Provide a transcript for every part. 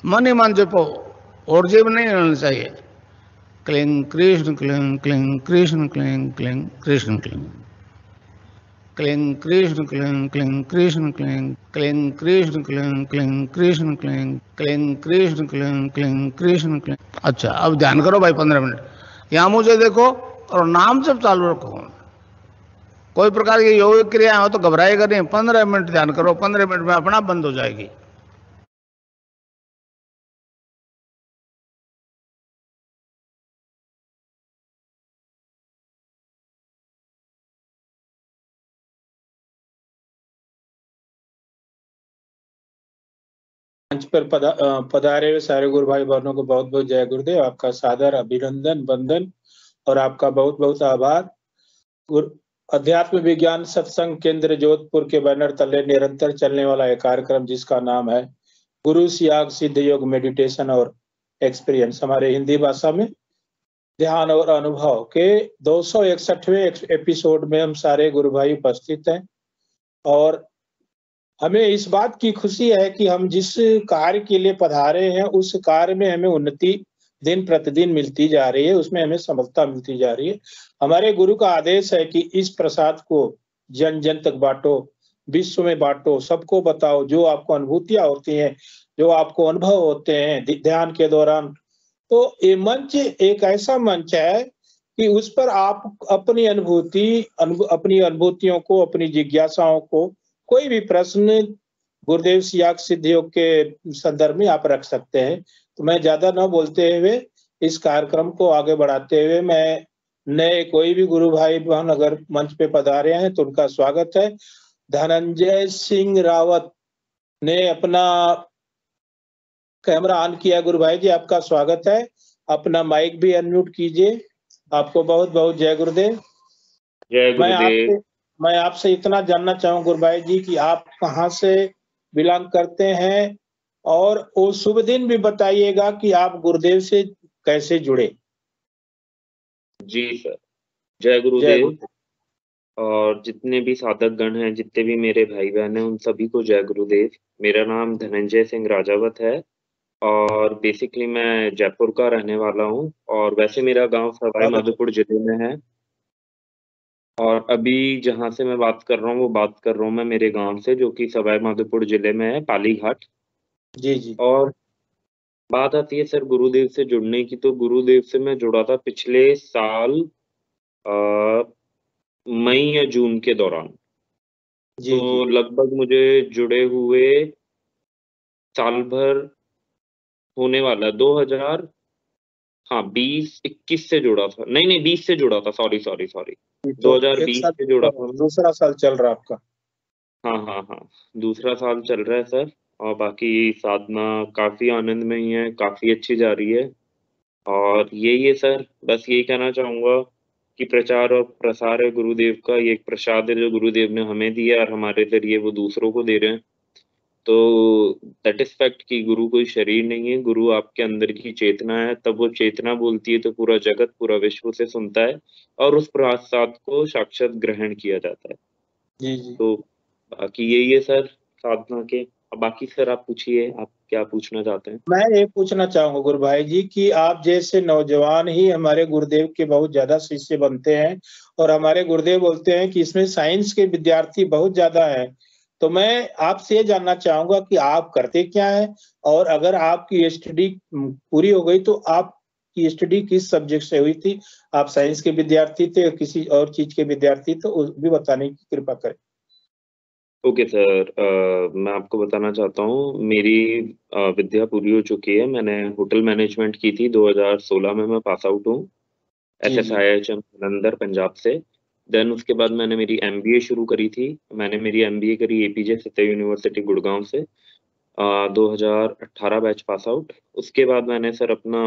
मन ही मन जपो और जीव नहीं होना चाहिए। Cling Krishna cling cling Krishna cling cling Krishna cling cling Krishna cling cling Krishna cling cling Krishna cling cling Krishna cling cling Krishna cling cling Krishna cling. अच्छा, अब ध्यान करो भाई 15 मिनट। यहां मुझे देखो और नाम जब चालू रखो। कोई प्रकार की योग क्रिया हो तो घबराएगा नहीं। 15 मिनट ध्यान करो, 15 मिनट में अपना बंद हो जाएगी। मंच पर पधारे हुए सारे गुरु भाई बहनों को बहुत बहुत जय गुरुदेव। आपका सादर अभिनंदन वंदन और आपका बहुत बहुत आभार। अध्यात्म विज्ञान सत्संग केंद्र जोधपुर के बैनर तले निरंतर चलने वाला एक कार्यक्रम जिसका नाम है गुरु सियाग सिद्ध योग मेडिटेशन और एक्सपीरियंस, हमारे हिंदी भाषा में ध्यान और अनुभव के 261वें एपिसोड में हम सारे गुरु भाई उपस्थित हैं। और हमें इस बात की खुशी है कि हम जिस कार्य के लिए पधारे हैं उस कार्य में हमें उन्नति दिन प्रतिदिन मिलती जा रही है, उसमें हमें सफलता मिलती जा रही है। हमारे गुरु का आदेश है कि इस प्रसाद को जन जन तक बांटो, विश्व में बांटो, सबको बताओ। जो आपको अनुभूतियां होती हैं, जो आपको अनुभव होते हैं ध्यान के दौरान, तो ये मंच एक ऐसा मंच है कि उस पर आप अपनी अपनी अनुभूतियों को, अपनी जिज्ञासाओं को, कोई भी प्रश्न गुरुदेव सियाग सिद्ध योग के संदर्भ में आप रख सकते हैं। तो मैं ज्यादा न बोलते हुए इस कार्यक्रम को आगे बढ़ाते हुए, मैं नए कोई भी गुरु भाई बहन अगर मंच पे पधारे हैं तो उनका स्वागत है। धनंजय सिंह रावत ने अपना कैमरा ऑन किया। गुरु भाई जी आपका स्वागत है, अपना माइक भी अनम्यूट कीजिए। आपको बहुत बहुत जय गुरुदेव। जय गुरुदेव। मैं आपसे इतना जानना चाहूँ गुरु भाई जी कि आप कहाँ से बिलोंग करते हैं और वो शुभ दिन भी बताइएगा कि आप गुरुदेव से कैसे जुड़े। जी सर, जय गुरुदेव। और जितने भी साधक गण हैं, जितने भी मेरे भाई बहन हैं, उन सभी को जय गुरुदेव। मेरा नाम धनंजय सिंह राजावत है और बेसिकली मैं जयपुर का रहने वाला हूँ। और वैसे मेरा गांव सवाई माधोपुर जिले में है। और अभी जहाँ से मैं बात कर रहा हूँ वो बात कर रहा हूँ मैं मेरे गांव से, जो कि सवाई माधोपुर जिले में है, पाली घाट। जी जी। और बात आती है सर गुरुदेव से जुड़ने की, तो गुरुदेव से मैं जुड़ा था पिछले साल मई या जून के दौरान। जी, तो लगभग मुझे जुड़े हुए साल भर होने वाला 2021 से जुड़ा था। नहीं 20 से जुड़ा था, सॉरी 2020 से जुड़ा था। दूसरा साल चल रहा आपका? हाँ, दूसरा साल चल रहा है सर। और बाकी साधना काफी आनंद में ही है, काफी अच्छी जा रही है। और यही है सर, बस यही कहना चाहूंगा कि प्रचार और प्रसार है गुरुदेव का। ये एक प्रसाद है जो गुरुदेव ने हमें दिया और हमारे जरिए वो दूसरों को दे रहे हैं। तो दैट इज फैक्ट कि गुरु कोई शरीर नहीं है, गुरु आपके अंदर की चेतना है। तब वो चेतना बोलती है तो पूरा जगत, पूरा विश्व उसे सुनता है और उस प्रसाद को साक्षात ग्रहण किया जाता है। जी। तो बाकी यही है सर साधना के। अब बाकी सर आप पूछिए, आप क्या पूछना चाहते हैं? मैं ये पूछना चाहूंगा गुरु भाई जी कि आप जैसे नौजवान ही हमारे गुरुदेव के बहुत ज्यादा शिष्य बनते हैं और हमारे गुरुदेव बोलते हैं कि इसमें साइंस के विद्यार्थी बहुत ज्यादा हैं। तो मैं आपसे ये जानना चाहूंगा कि आप करते क्या है, और अगर आपकी स्टडी पूरी हो गई तो आपकी स्टडी किस सब्जेक्ट से हुई थी? आप साइंस के विद्यार्थी थे और किसी और चीज के विद्यार्थी तो उस भी बताने की कृपा करें। ओके सर, मैं आपको बताना चाहता हूँ मेरी विद्या पूरी हो चुकी है। मैंने होटल मैनेजमेंट की थी, 2016 में मैं पास आउट हूँ SSIHM जालंधर पंजाब से। देन उसके बाद मैंने मेरी MBA शुरू करी थी। मैंने मेरी MBA करी APJ सत्य यूनिवर्सिटी गुड़गांव से, 2018 बैच पास आउट। उसके बाद मैंने सर अपना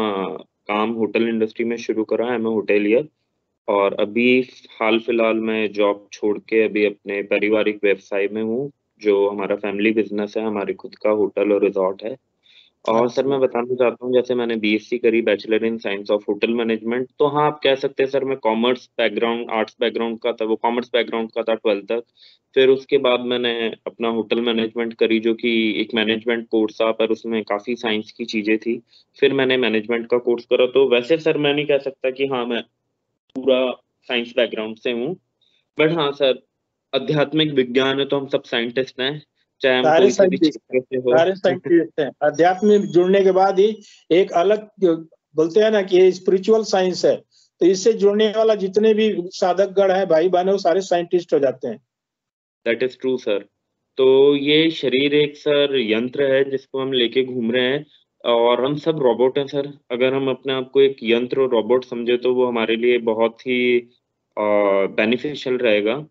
काम होटल इंडस्ट्री में शुरू करा है, मैं होटेलियर। और अभी हाल फिलहाल मैं जॉब छोड़ के अभी अपने पारिवारिक व्यवसाय में हूँ, जो हमारा फैमिली बिजनेस है, हमारे खुद का होटल और रिजॉर्ट है। और सर मैं बताना चाहता हूँ, जैसे मैंने बीएससी करी, bachelor in science of hotel management, तो हाँ आप कह सकते हैं सर मैं कॉमर्स बैकग्राउंड, आर्ट्स बैकग्राउंड का था, वो कॉमर्स बैकग्राउंड का था 12th तक। फिर उसके बाद मैंने अपना होटल मैनेजमेंट करी, जो कि एक मैनेजमेंट कोर्स था, पर उसमें काफ़ी साइंस की चीज़ें थी। फिर मैंने मैनेजमेंट का कोर्स करा। तो वैसे सर मैं नहीं कह सकता कि हाँ मैं पूरा साइंस बैकग्राउंड से हूँ, बट हाँ सर, आध्यात्मिक विज्ञान है तो हम सब साइंटिस्ट हैं, चाहे हम सारे कोई से भी साइंटिस्ट हैं, क्षेत्र से हो। सारे साइंटिस्ट हैं। अध्यात्म में जुड़ने के बाद ही एक अलग बोलते हैं ना कि ये स्पिरिचुअल साइंस है, तो इससे जुड़ने वाला जितने भी साधक गण है, भाई बहन, वो सारे साइंटिस्ट हो जाते हैं। That is true sir. तो ये शरीर एक सर यंत्र है जिसको हम लेके घूम रहे हैं, और हम सब रोबोट हैं सर। अगर हम अपने आप को एक यंत्र और रोबोट समझे तो वो हमारे लिए बहुत ही बेनिफिशियल रहेगा।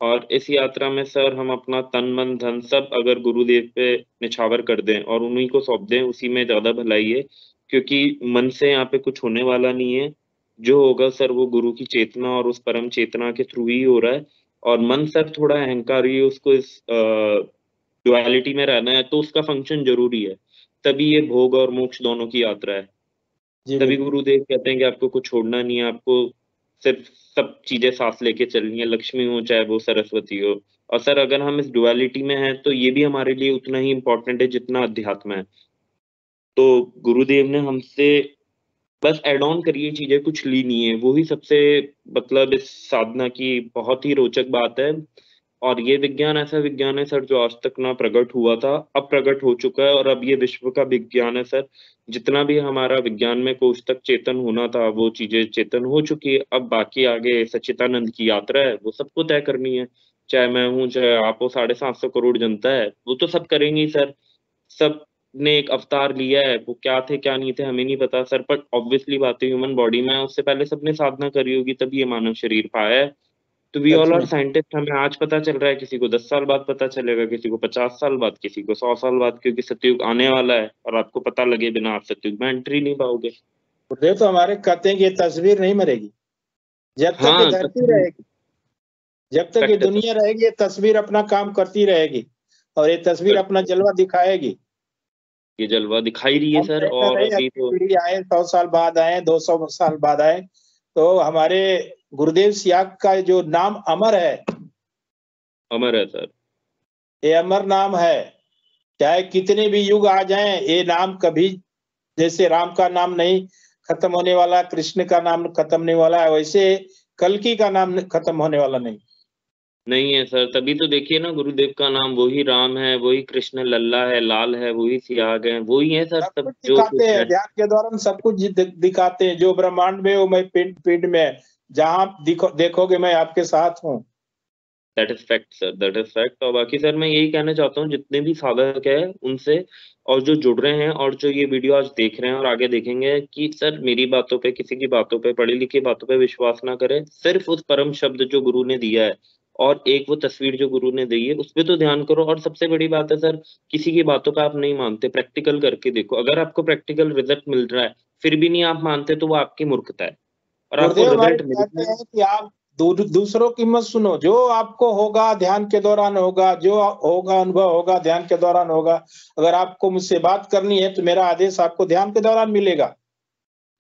और इस यात्रा में सर हम अपना तन मन धन सब अगर गुरुदेव पे निछावर कर दें और उन्हीं को सौंप दें, उसी में ज्यादा भलाई है। क्योंकि मन से यहाँ पे कुछ होने वाला नहीं है, जो होगा सर वो गुरु की चेतना और उस परम चेतना के थ्रू ही हो रहा है। और मन सर थोड़ा अहंकारी है, उसको इस डुअलिटी में रहना है, तो उसका फंक्शन जरूरी है। तभी ये भोग और मोक्ष दोनों की यात्रा है। जी तभी बिल्कुल। गुरुदेव कहते हैं कि आपको कुछ छोड़ना नहीं है, आपको सिर्फ सब चीजें सांस लेके चलनी है, लक्ष्मी हो चाहे वो सरस्वती हो। और सर अगर हम इस डुअलिटी में हैं तो ये भी हमारे लिए उतना ही इम्पोर्टेंट है जितना अध्यात्म है। तो गुरुदेव ने हमसे बस एड ऑन करिए चीजें, कुछ ली नहीं है, वो ही सबसे मतलब इस साधना की बहुत ही रोचक बात है। और ये विज्ञान ऐसा विज्ञान है सर जो आज तक ना प्रकट हुआ था, अब प्रकट हो चुका है, और अब ये विश्व का विज्ञान है सर। जितना भी हमारा विज्ञान में कोष तक चेतन होना था वो चीजें चेतन हो चुकी है। अब बाकी आगे सच्चिदानंद की यात्रा है, वो सबको तय करनी है। चाहे मैं हूँ, चाहे आप हो, 750 करोड़ जनता है, वो तो सब करेंगे ही सर। सब ने एक अवतार लिया है, वो क्या थे क्या नहीं थे हमें नहीं पता सर, बट ऑब्वियसली बात है ह्यूमन बॉडी में है, उससे पहले सबने साधना करी होगी तभी ये मानव शरीर पाया है। तो वी सच ऑल आर में। साइंटिस्ट। हमें आज पता चल रहा है, किसी को 10 साल बाद पता चलेगा, किसी को 50 साल बाद, किसी को 100 साल बाद, क्योंकि सतयुग आने वाला है और आपको पता लगे बिना आप सतयुग में एंट्री नहीं पाओगे। गुरुदेव तो हमारे कहते हैं कि ये तस्वीर नहीं मरेगी, जब तक ये हाँ धरती तस्वीर रहेगी, जब तक ये फैक्ट है सर। दुनिया रहेगी, ये तस्वीर अपना काम करती रहेगी और ये तस्वीर सर, अपना जलवा दिखाएगी। ये जलवा दिखाई रही है हम सर, कहीं ना और कहीं अभी अगली तो पीढ़ी आए, 100 साल बाद आए, 200 साल बाद आए, तो हमारे गुरुदेव सियाग का जो नाम अमर है, अमर है सर। ये अमर नाम है। चाहे कितने भी युग आ जाएं, ये नाम कभी, जैसे राम का नाम नहीं खत्म होने वाला, कृष्ण का नाम खत्म नहीं वाला है, वैसे कल्कि का नाम खत्म होने वाला नहीं। नहीं है सर, तभी तो देखिए ना, गुरुदेव का नाम वही राम है, वही कृष्ण लल्ला है, लाल है, वही सियाग है, वही है सर, सब सब कुछ जो दिखाते कुछ हैं, है। ध्यान के दौरान सब कुछ दिखाते हैं। जो ब्रह्मांड में हो, मैं पिंड पिंड में, जहां देखोगे मैं आपके साथ हूँ। That is fact sir, that is fact. और बाकी सर मैं यही कहना चाहता हूँ, जितने भी साधक है उनसे, और जो जुड़ रहे हैं और जो ये वीडियो आज देख रहे हैं और आगे देखेंगे, कि सर मेरी बातों पे, किसी की बातों पे, पढ़ी लिखी बातों पे विश्वास ना करें, सिर्फ उस परम शब्द जो गुरु ने दिया है और एक वो तस्वीर जो गुरु ने दी है उस पे तो ध्यान करो। और सबसे बड़ी बात है सर, किसी की बातों का आप नहीं मानते, प्रैक्टिकल करके देखो। अगर आपको प्रैक्टिकल रिजल्ट मिल रहा है फिर भी नहीं आप मानते, तो वो आपकी मूर्खता है। और आपको गुरुदेव हमारे रिजल्ट मिल कहते रहा है। हैं कि आप दूसरों की मत सुनो, जो आपको होगा ध्यान के दौरान होगा, जो होगा अनुभव होगा ध्यान के दौरान होगा। अगर आपको मुझसे बात करनी है तो मेरा आदेश आपको ध्यान के दौरान मिलेगा।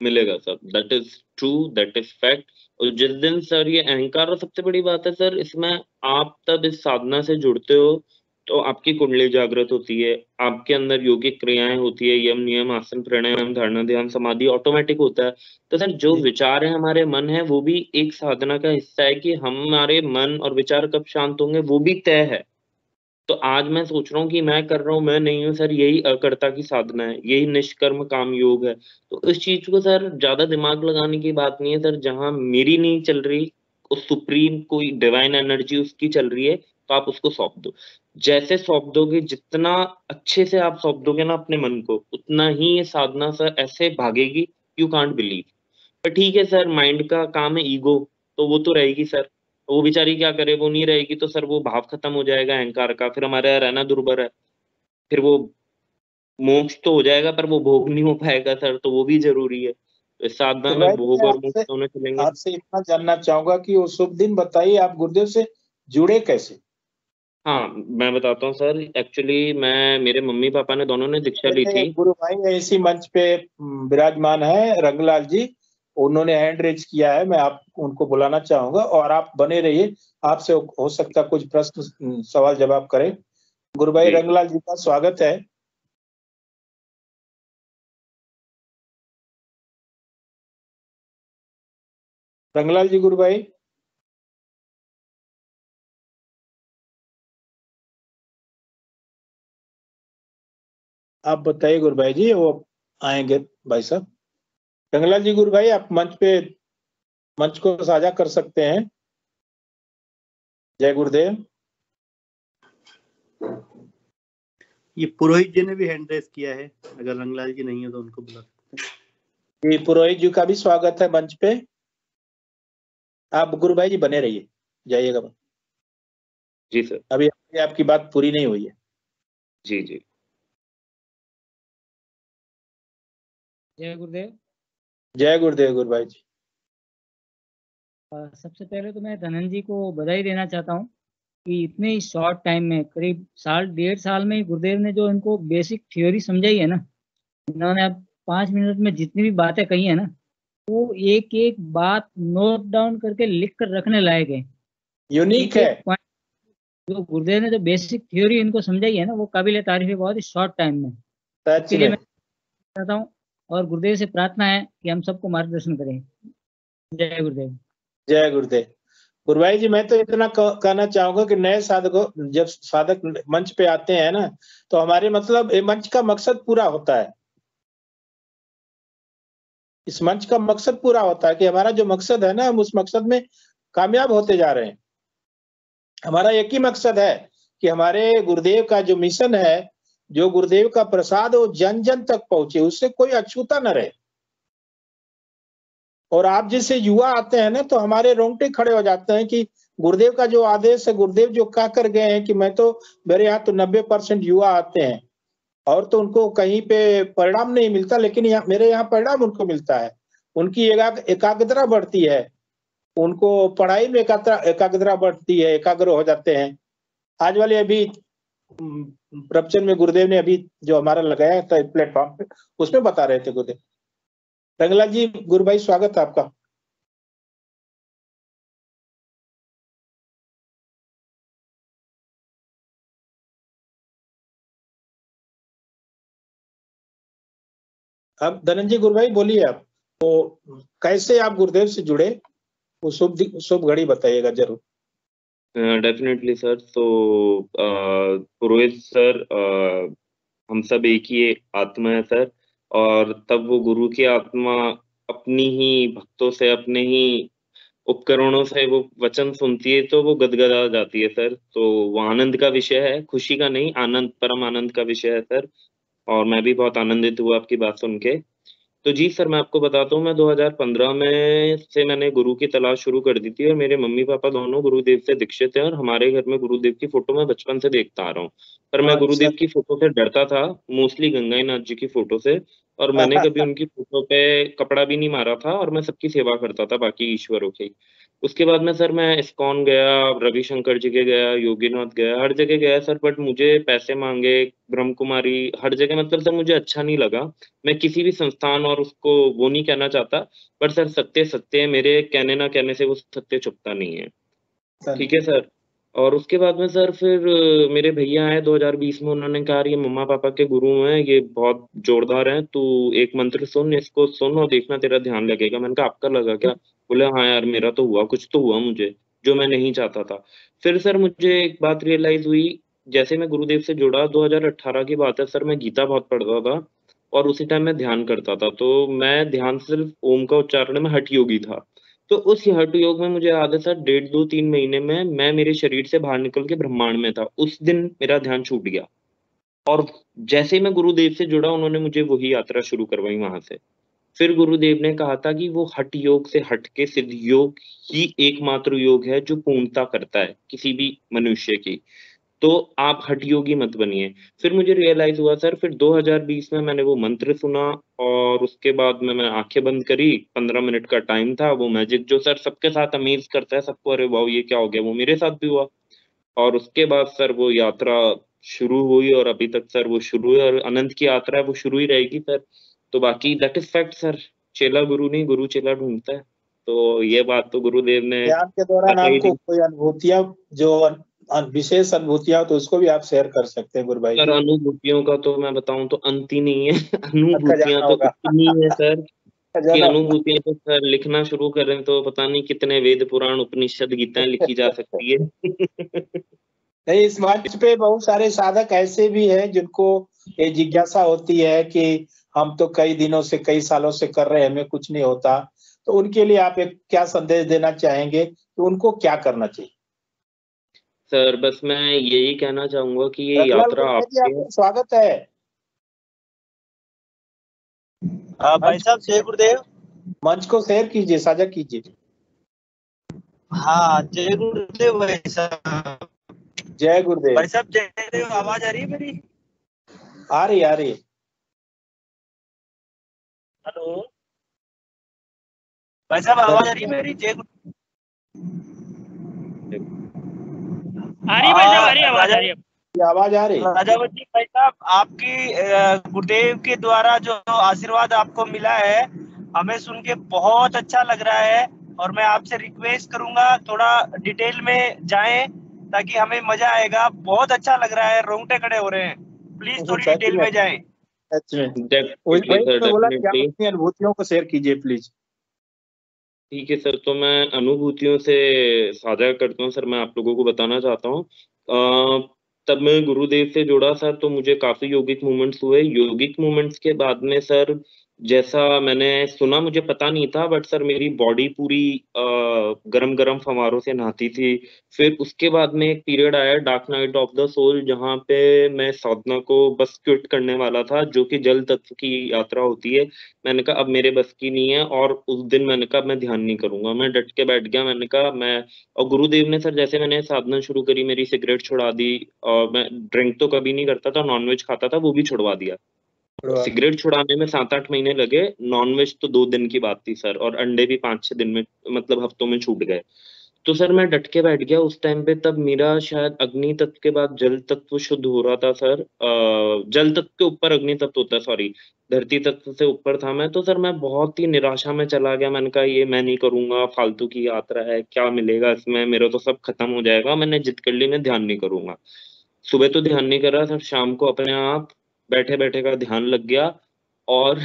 मिलेगा sir, that is true, that is fact. और जिस दिन सर ये अहंकार, और सबसे बड़ी बात है सर इसमें, आप तब इस साधना से जुड़ते हो तो आपकी कुंडली जागृत होती है, आपके अंदर योगिक क्रियाएं होती है, यम नियम आसन प्राणायाम धारणा ध्यान समाधि ऑटोमेटिक होता है। तो सर जो जी। विचार है हमारे मन है वो भी एक साधना का हिस्सा है, कि हमारे मन और विचार कब शांत होंगे वो भी तय है। तो आज मैं सोच रहा हूँ कि मैं कर रहा हूँ, मैं नहीं हूँ सर, यही अकर्ता की साधना है, यही निष्कर्म काम योग है। तो इस चीज को सर ज्यादा दिमाग लगाने की बात नहीं है सर, जहां मेरी नहीं चल रही, उस सुप्रीम कोई डिवाइन एनर्जी उसकी चल रही है, तो आप उसको सौंप दो। जैसे सौंप दोगे, जितना अच्छे से आप सौंप दोगे ना अपने मन को, उतना ही ये साधना सर ऐसे भागेगी, यू कांट बिलीव। पर ठीक है सर, माइंड का काम है ईगो, तो वो तो रहेगी सर। वो बेचारी क्या करे, वो नहीं रहेगी तो सर वो भाव खत्म हो जाएगा अहंकार का, फिर हमारा रहना दुर्भर है। फिर वो मोक्ष तो हो जाएगा पर वो भोग नहीं हो पाएगा सर, तो वो भी जरूरी है। तो इस साधना तो में भाई भोग मैं और मोक्ष आपसे दोनों चलेंगे। आपसे इतना जानना चाहूंगा कि वो शुभ दिन बताइए, आप गुरुदेव से जुड़े कैसे? हाँ, मैं बताता हूँ सर। एक्चुअली मेरे मम्मी पापा ने दोनों ने दीक्षा ली मेरे थी। गुरु भाई इसी मंच पे विराजमान है रंगलाल जी। उन्होंने हैंड रेज किया है, मैं आप उनको बुलाना चाहूंगा और आप बने रहिए। आपसे हो सकता है कुछ प्रश्न सवाल जवाब करें। गुरु भाई जी रंगलाल जी का स्वागत है। रंगलाल जी, गुरु भाई। आप बताइए गुरु भाई जी, वो आएंगे भाई साहब। रंगलाल जी, गुरु भाई आप मंच को साझा कर सकते हैं। जय गुरुदेव। ये पुरोहित जी ने भी हैंड रेस किया है, अगर रंगलाल जी नहीं है तो उनको बुला सकते हैं। जी, पुरोहित जी का भी स्वागत है मंच पे। आप गुरु भाई जी बने रहिए, जाइएगा। जी सर। अभी आपकी बात पूरी नहीं हुई है। जी जी। जय गुरुदेव। जय गुरुदेव गुरु भाई जी। सबसे पहले तो मैं धनंजय जी को बधाई देना चाहता हूँ कि इतने ही शॉर्ट टाइम में, करीब साल 1.5 साल में ही गुरुदेव ने जो इनको बेसिक थ्योरी समझाई है ना, इन्होंने अब 5 मिनट में जितनी भी बातें कही है ना, वो एक एक बात नोट डाउन करके लिख कर रखने लायक है। यूनिक एक है। एक पॉइंट जो गुरुदेव ने जो बेसिक थ्योरी इनको समझाई है ना, वो काबिल तारीफ है बहुत ही शॉर्ट टाइम में। सच इसके लिए में। मैं चाहता हूँ और गुरुदेव से प्रार्थना है कि हम सबको मार्गदर्शन करें। जय गुरुदेव। जय गुरुदेव। गुरु भाई जी, मैं तो इतना कहना चाहूंगा कि नए साधकों, जब साधक मंच पे आते हैं ना, तो हमारे मतलब ये मंच का मकसद पूरा होता है। इस मंच का मकसद पूरा होता है कि हमारा जो मकसद है ना, हम उस मकसद में कामयाब होते जा रहे हैं। हमारा एक ही मकसद है कि हमारे गुरुदेव का जो मिशन है, जो गुरुदेव का प्रसाद वो जन जन तक पहुंचे, उससे कोई अछूता न रहे। और आप जैसे युवा आते हैं ना, तो हमारे रोंगटे खड़े हो जाते हैं कि गुरुदेव का जो आदेश है, गुरुदेव जो कह कर गए हैं कि मैं तो, मेरे यहाँ तो 90% युवा आते हैं और तो उनको कहीं पे परिणाम नहीं मिलता, लेकिन यहाँ मेरे यहाँ परिणाम उनको मिलता है। उनकी एकाग्रता बढ़ती है, उनको पढ़ाई में एकाग्रता बढ़ती है, एकाग्र हो जाते हैं। आज वाले अभी प्रवचन में गुरुदेव ने अभी जो हमारा लगाया था प्लेटफॉर्म पे, उसमें बता रहे थे गुरुदेव। रंगलाल जी, गुरु भाई स्वागत है आपका। अब धनंजय गुरु भाई बोलिए आप, तो कैसे आप गुरुदेव से जुड़े, वो शुभ शुभ घड़ी बताइएगा जरूर। Definitely sir. तो पुरोहित सर, हम सब एक ही आत्मा है सर। और तब वो गुरु की आत्मा अपनी ही भक्तों से, अपने ही उपकरणों से वो वचन सुनती है तो वो गदगदा जाती है सर। तो वो आनंद का विषय है, खुशी का नहीं, आनंद, परम आनंद का विषय है सर। और मैं भी बहुत आनंदित हुआ आपकी बात सुन के। तो जी सर, मैं आपको बताता हूँ, मैं 2015 में से मैंने गुरु की तलाश शुरू कर दी थी। और मेरे मम्मी पापा दोनों गुरुदेव से दीक्षित हैं और हमारे घर में गुरुदेव की फोटो मैं बचपन से देखता आ रहा हूँ। पर मैं अच्छा। गुरुदेव की फोटो से डरता था, मोस्टली गंगाई नाथ जी की फोटो से। और मैंने कभी उनकी फोटो पे कपड़ा भी नहीं मारा था और मैं सबकी सेवा करता था, बाकी ईश्वरों की। उसके बाद में सर मैं इस्कॉन गया, रविशंकर जी के गया, योगीनाथ गया, हर जगह गया सर। बट मुझे पैसे मांगे, ब्रह्म कुमारी, हर जगह मतलब सर मुझे अच्छा नहीं लगा। मैं किसी भी संस्थान और उसको वो नहीं कहना चाहता, पर सर सत्य सत्य है, मेरे कहने ना कहने से वो सत्य छुपता नहीं है। ठीक है सर। और उसके बाद में सर फिर मेरे भैया आए 2020 में, उन्होंने कहा ये मम्मा पापा के गुरु हैं, ये बहुत जोरदार हैं, तू एक मंत्र सुन, इसको सुन और देखना तेरा ध्यान लगेगा। मैंने कहा आपका लगा क्या? बोले हाँ यार, मेरा तो हुआ, कुछ तो हुआ मुझे जो मैं नहीं चाहता था। फिर सर मुझे एक बात रियलाइज हुई, जैसे मैं गुरुदेव से जुड़ा, 2018 की बात है सर, मैं गीता बहुत पढ़ता था और उसी टाइम मैं ध्यान करता था। तो मैं ध्यान सिर्फ ओम का उच्चारण में हठ योगी था। तो उस हठ योग में मुझे याद है सर, 1.5 2 3 महीने में मैं मेरे शरीर से बाहर निकल के ब्रह्मांड में था। उस दिन मेरा ध्यान छूट गया। और जैसे ही मैं गुरुदेव से जुड़ा, उन्होंने मुझे वही यात्रा शुरू करवाई वहां से। फिर गुरुदेव ने कहा था कि वो हठ योग से हट के सिद्ध योग ही एकमात्र योग है जो पूर्णता करता है किसी भी मनुष्य की। तो आप हठ योगी मत बनिए। फिर मुझे रियलाइज हुआ सर, फिर 2020 में मैंने वो मंत्र सुना और उसके बाद में मैं आंखें बंद करी, 15 मिनट का टाइम था। वो मैजिक जो सर सबके साथ अमेज करता है सबको, अरे वाह ये क्या हो गया, वो मेरे साथ भी हुआ। और उसके बाद सर वो यात्रा शुरू हुई और अभी तक सर वो शुरू है और अनंत की यात्रा है वो शुरू ही रहेगी सर। तो बाकी दैट इज फैक्ट सर, चेला गुरु नहीं गुरु चेला ढूंढता है। तो ये बात तो गुरुदेव ने ध्यान के दौरान बताई आपको दी। कोई अनुभूतियां जो विशेष अनुभूतियां हो तो उसको भी आप शेयर कर सकते हैं गुरु भाई सर जी। अनुभूतियों का तो मैं बताऊं तो अंत ही नहीं है अनुभूतियां खजाना तो होगा। इतनी है सर कि खजाना होगा। अनुभूतियां तो सर लिखना शुरू करें तो पता नहीं कितने वेद पुराण उपनिषद गीताएं लिखी जा सकती है नहीं, इस मंच पे बहुत सारे साधक ऐसे भी हैं जिनको ये जिज्ञासा होती है कि हम तो कई दिनों से कई सालों से कर रहे हैं, हमें कुछ नहीं होता। तो उनके लिए आप एक क्या संदेश देना चाहेंगे कि उनको क्या करना चाहिए? सर बस मैं यही कहना चाहूंगा कि ये रतलाल यात्रा गुरु भाई जी, आपके आपका स्वागत है। भाई साहब जय गुरुदेव। मंच को शेयर कीजिए, साझा कीजिए। हाँ जय गुरुदेव भाई साहब। जय गुरुदेव। भाई साहब जय गुरुदेव, आवाज आ रही है मेरी? आ रही आ रही। हेलो भाई साहब, आवाज आ रही है मेरी? जय गुरु आ रही है भाई साहब, आ रही है, आवाज आ रही है। आवाज आ रही। राजावती भाई साहब, आपकी गुरुदेव के द्वारा जो आशीर्वाद आपको मिला है हमें सुन के बहुत अच्छा लग रहा है। और मैं आपसे रिक्वेस्ट करूंगा थोड़ा डिटेल में जाएं ताकि हमें मजा आएगा। बहुत अच्छा लग रहा है, रोंगटे खड़े हो रहे हैं। प्लीज थोड़ी सच डिटेल में, में जाएं। सच में। डेफिनेटली वही सर मैं बोला कि आप डेफिनेटली। अपनी अनुभूतियों को शेयर कीजिए प्लीज। ठीक है सर, तो मैं अनुभूतियों से साझा करता हूँ सर। मैं आप लोगों को बताना चाहता हूँ तब मैं गुरुदेव से जुड़ा सर तो मुझे काफी योगिक मूवमेंट्स हुए। योगिक मूवमेंट्स के बाद में सर जैसा मैंने सुना, मुझे पता नहीं था, बट सर मेरी बॉडी पूरी गरम गरम फवारों से नहाती थी। फिर उसके बाद में एक पीरियड आया dark night of the soul, जहाँ पे मैं साधना को बस क्विट करने वाला था, जो कि जल तत्व की यात्रा होती है। मैंने कहा अब मेरे बस की नहीं है, और उस दिन मैंने कहा मैं ध्यान नहीं करूंगा। मैं डट के बैठ गया, मैंने कहा मैं, और गुरुदेव ने सर जैसे मैंने साधना शुरू करी मेरी सिगरेट छुड़ा दी। और मैं ड्रिंक तो कभी नहीं करता था, नॉनवेज खाता था, वो भी छुड़वा दिया। सिगरेट छुड़ाने में 7-8 महीने लगे, नॉनवेज तो 2 दिन की बात थी सर, और अंडे भी 5-6 दिन में, मतलब हफ्तों में छूट गए। तो सर मैं डट के बैठ गया उस टाइम पे। तब मेरा शायद अग्नि तत्व के बाद जल तत्व शुद्ध हो रहा था सर। जल तत्व के ऊपर अग्नि तत्व होता है, सॉरी, धरती तत्व से ऊपर था मैं। तो सर मैं बहुत ही निराशा में चला गया। मैंने कहा ये मैं नहीं करूंगा, फालतू की यात्रा है, क्या मिलेगा इसमें, मेरा तो सब खत्म हो जाएगा। मैंने जिद कर ली, मैं ध्यान नहीं करूंगा। सुबह तो ध्यान नहीं कर रहा सर, शाम को अपने आप बैठे बैठे का ध्यान लग गया। और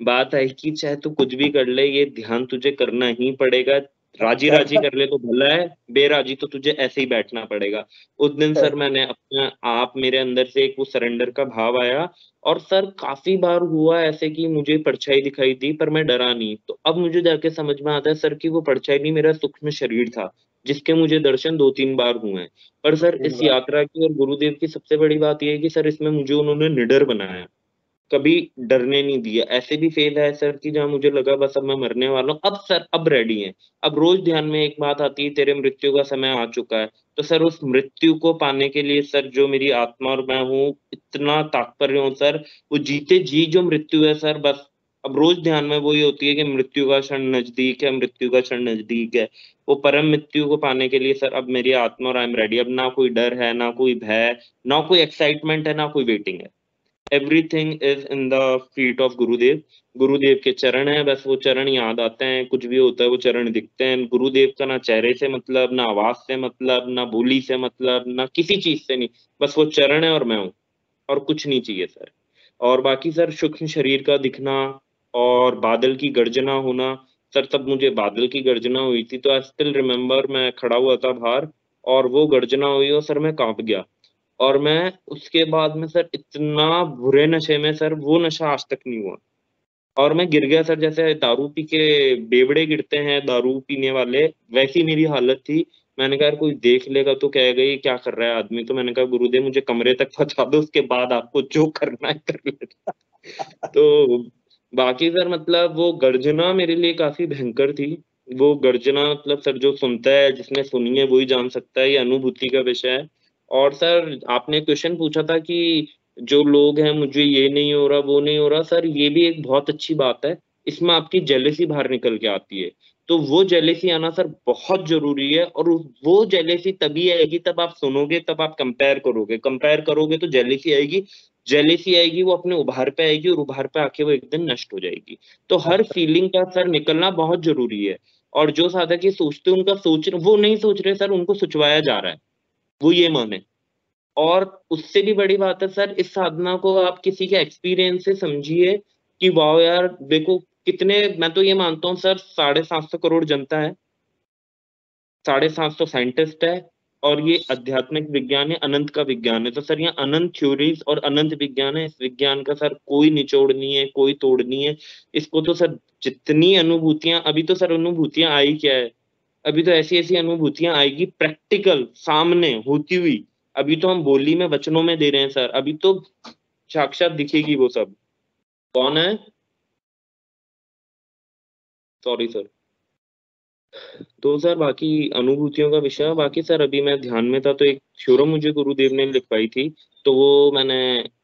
बात आई कि चाहे तू कुछ भी कर ले, ये ध्यान तुझे करना ही पड़ेगा। राजी राजी कर ले तो भला है, बेराजी तो तुझे ऐसे ही बैठना पड़ेगा। उस दिन सर मैंने अपना आप, मेरे अंदर से एक वो सरेंडर का भाव आया। और सर काफी बार हुआ ऐसे कि मुझे परछाई दिखाई दी पर मैं डरा नहीं। तो अब मुझे जाके समझ में आता है सर कि वो परछाई नहीं, मेरा सूक्ष्म शरीर था, जिसके मुझे दर्शन 2-3 बार हुए हैं। पर सर इस यात्रा की और गुरुदेव की सबसे बड़ी बात यह है कि सर इसमें मुझे उन्होंने निडर बनाया, कभी डरने नहीं दिया। ऐसे भी फेल है सर कि जहां मुझे लगा बस अब मैं मरने वाला हूँ, अब सर अब रेडी है। अब रोज ध्यान में एक बात आती है, तेरे मृत्यु का समय आ चुका है। तो सर उस मृत्यु को पाने के लिए सर जो मेरी आत्मा और मैं हूँ, इतना तात्पर्य हूँ सर, वो जीते जी जो मृत्यु है सर, बस अब रोज ध्यान में वही होती है कि मृत्यु का क्षण नजदीक है, मृत्यु का क्षण नजदीक है। वो परम मृत्यु को पाने के लिए सर अब मेरी आत्मा और आई एम रेडी। अब ना कोई डर है, ना कोई भय, ना कोई एक्साइटमेंट है, ना कोई वेटिंग है। Everything is in the feet of गुरुदेव। गुरुदेव के चरण है, बस वो चरण याद आते हैं, कुछ भी होता है वो चरण दिखते हैं। गुरुदेव का ना चेहरे से मतलब, ना आवाज से मतलब, ना बोली से मतलब, ना किसी चीज से नहीं, बस वो चरण है और मैं हूँ, और कुछ नहीं चाहिए सर। और बाकी सर सूक्ष्म शरीर का दिखना और बादल की गर्जना होना, सर तब मुझे बादल की गर्जना हुई थी तो आई स्टिल रिमेम्बर, मैं खड़ा हुआ था बाहर और वो गर्जना हुई और सर मैं कांप गया। और मैं उसके बाद में सर इतना बुरे नशे में सर, वो नशा आज तक नहीं हुआ। और मैं गिर गया सर, जैसे दारू पी के बेवड़े गिरते हैं दारू पीने वाले, वैसी मेरी हालत थी। मैंने कहा यार कोई देख लेगा तो कहेगा ये क्या कर रहा है आदमी। तो मैंने कहा गुरुदेव मुझे कमरे तक पहुंचा दो, उसके बाद आपको जो करना है कर लेना। तो बाकी सर मतलब वो गर्जना मेरे लिए काफी भयंकर थी। वो गर्जना मतलब सर जो सुनता है, जिसने सुनी है वही जान सकता है, ये अनुभूति का विषय है। और सर आपने क्वेश्चन पूछा था कि जो लोग हैं मुझे ये नहीं हो रहा वो नहीं हो रहा, सर ये भी एक बहुत अच्छी बात है। इसमें आपकी जेलेसी बाहर निकल के आती है। तो वो जेलेसी आना सर बहुत जरूरी है, और वो जेलेसी तभी आएगी तब आप सुनोगे, तब आप कंपेयर करोगे तो जेलेसी आएगी, जेलेसी आएगी वो अपने उभार पे आएगी, और उभार पे आके वो एक दिन नष्ट हो जाएगी। तो हर फीलिंग का सर निकलना बहुत जरूरी है। और जो साधक ये सोचते हैं उनका वो नहीं सोच रहे सर, उनको सुचवाया जा रहा है, वो ये माने। और उससे भी बड़ी बात है सर, इस साधना को आप किसी के एक्सपीरियंस से समझिए कि वाह यार देखो कितने, मैं तो ये मानता हूँ सर 750 करोड़ जनता है, 750 साइंटिस्ट है, और ये आध्यात्मिक विज्ञान है, अनंत का विज्ञान है। तो सर यहाँ अनंत थ्योरीज और अनंत विज्ञान है। इस विज्ञान का सर कोई निचोड़ नहीं है, कोई तोड़ नहीं है। इसको तो सर जितनी अनुभूतियां, अभी तो सर अनुभूतियां आई क्या है, अभी तो ऐसी ऐसी अनुभूतियां आएगी प्रैक्टिकल सामने होती हुई। अभी तो हम बोली में वचनों में दे रहे हैं सर, अभी तो साक्षात दिखेगी वो सब। कौन है? Sorry sir. तो सर बाकी अनुभूतियों का विषय, बाकी सर अभी मैं ध्यान में था तो एक थ्योरम मुझे गुरुदेव ने लिखवाई थी, तो वो मैंने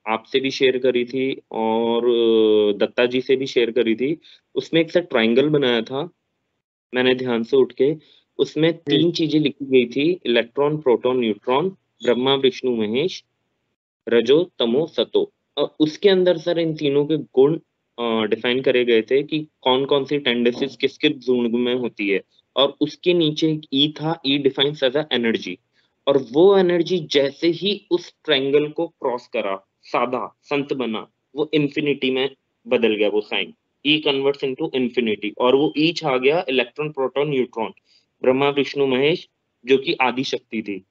आपसे भी शेयर करी थी और दत्ता जी से भी शेयर करी थी। उसमें एक सर ट्राइंगल बनाया था मैंने ध्यान से उठ के, उसमें 3 चीजें लिखी गई थी, electron proton neutron, Brahma Vishnu Mahesh, रजो तमो सतो। उसके अंदर सर इन तीनों के गुण डिफाइन करे गए थे कि कौन कौन सी टेंडेंसीज किस किस गुण में होती है। और उसके नीचे एक ई था, ई डिफाइंस एज अ एनर्जी। और वो एनर्जी जैसे ही उस ट्रायंगल को क्रॉस करा, साधा संत बना, वो इंफिनिटी में बदल गया वो साइन। ई कन्वर्ट्स इनटू इंफिनिटी, और वो ई छा गया electron proton neutron, Brahma Vishnu Mahesh, जो कि आदि शक्ति थी,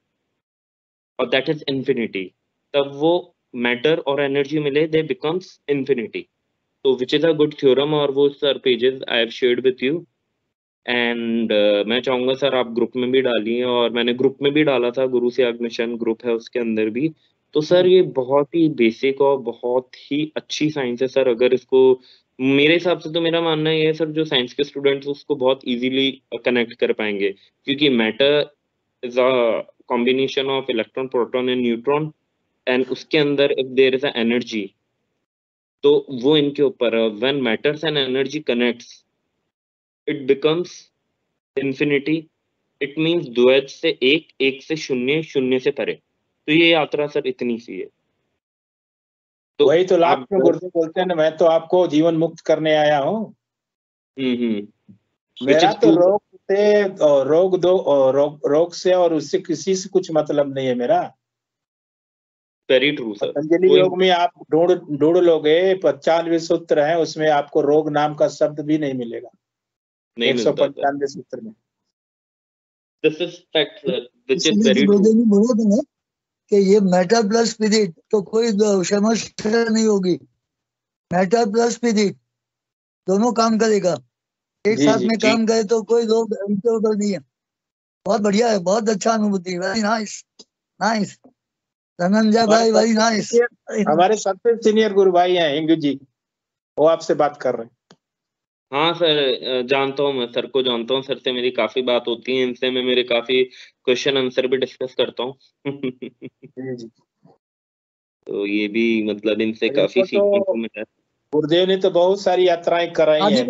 और दैट इज इंफिनिटी। तब वो मैटर और एनर्जी मिले, दे बिकम्स इंफिनिटी। तो which is a good theorem, और वो sir pages I have shared with you. And मैं चाहूंगा सर आप ग्रुप में भी डालिए, और मैंने ग्रुप में भी डाला था, गुरु से आग मिशन ग्रुप है उसके अंदर भी। तो सर ये बहुत ही बेसिक और बहुत ही अच्छी साइंस है सर। अगर इसको, मेरे हिसाब से तो मेरा मानना ये है सर, जो साइंस के स्टूडेंट्स उसको बहुत इजीली कनेक्ट कर पाएंगे, क्योंकि matter is a combination of electron proton and neutron, and उसके अंदर if there is a energy, तो वो इनके ऊपर है। When matters and energy connects, it becomes infinity. It means द्वैत से एक, एक से शून्य, शून्य से परे। तो ये यात्रा सर इतनी सी है। तो वही तो आप लास्ट में गुरुदेव बोलते हैं ना, मैं तो आपको जीवन मुक्त करने आया हूँ। मेरा तो रोग से और रोग से और उससे किसी से कुछ मतलब नहीं है मेरा। Very true sir. पतंजलि योग में आप ढूंढ लोगे, 95 सूत्र है, उसमें आपको रोग नाम का शब्द भी नहीं मिलेगा। नहीं मिलता सर। 195 सूत्र में। This is fact sir, which is इसलिए वेरी तो ट्रू। गुरुदेव ने बोला था ना कि ये मैटर प्लस स्पिरिट, तो कोई समस्या नहीं होगी। मैटर प्लस स्पिरिट दोनों काम करेगा, एक जी साथ जी में जी काम करे तो कोई रोग इधर उधर नहीं है। बहुत बढ़िया है, बहुत अच्छा अनुभूति, वेरी नाइस नाइस धनंजय हमारे भाई, वेरी सबसे नाइस। सीनियर हमारे सबसे सीनियर गुरु भाई हैं हिंगू जी, वो आपसे बात कर रहे हैं। हाँ सर, जानता हूँ, मैं सर को जानता हूँ, सर से मेरी काफी बात होती है, इनसे मैं मेरे काफी क्वेश्चन आंसर भी डिस्कस करता हूँ। जी जी। तो ये भी मतलब इनसे काफी इनको सीखने तो को मिला है। गुरुदेव ने तो बहुत सारी यात्राएं कराई आज हैं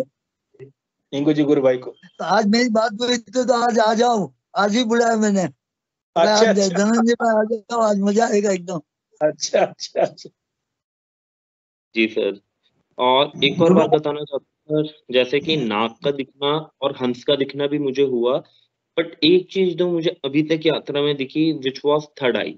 हिंगू जी गुरु भाई को। तो आज मेरी बात हुई तो आज आ जाओ, आज ही बुलाया मैंने। अच्छा आज अच्छा धनंजय भाई आ जाओ, आज मजा आएगा एकदम। अच्छा अच्छा अच्छा। जी सर। और एक और बात बताना चाहता हूँ सर, जैसे कि नाग का दिखना और हंस का दिखना भी मुझे हुआ, बट एक चीज जो मुझे अभी तक यात्रा में दिखी, विच वॉज थर्ड आई।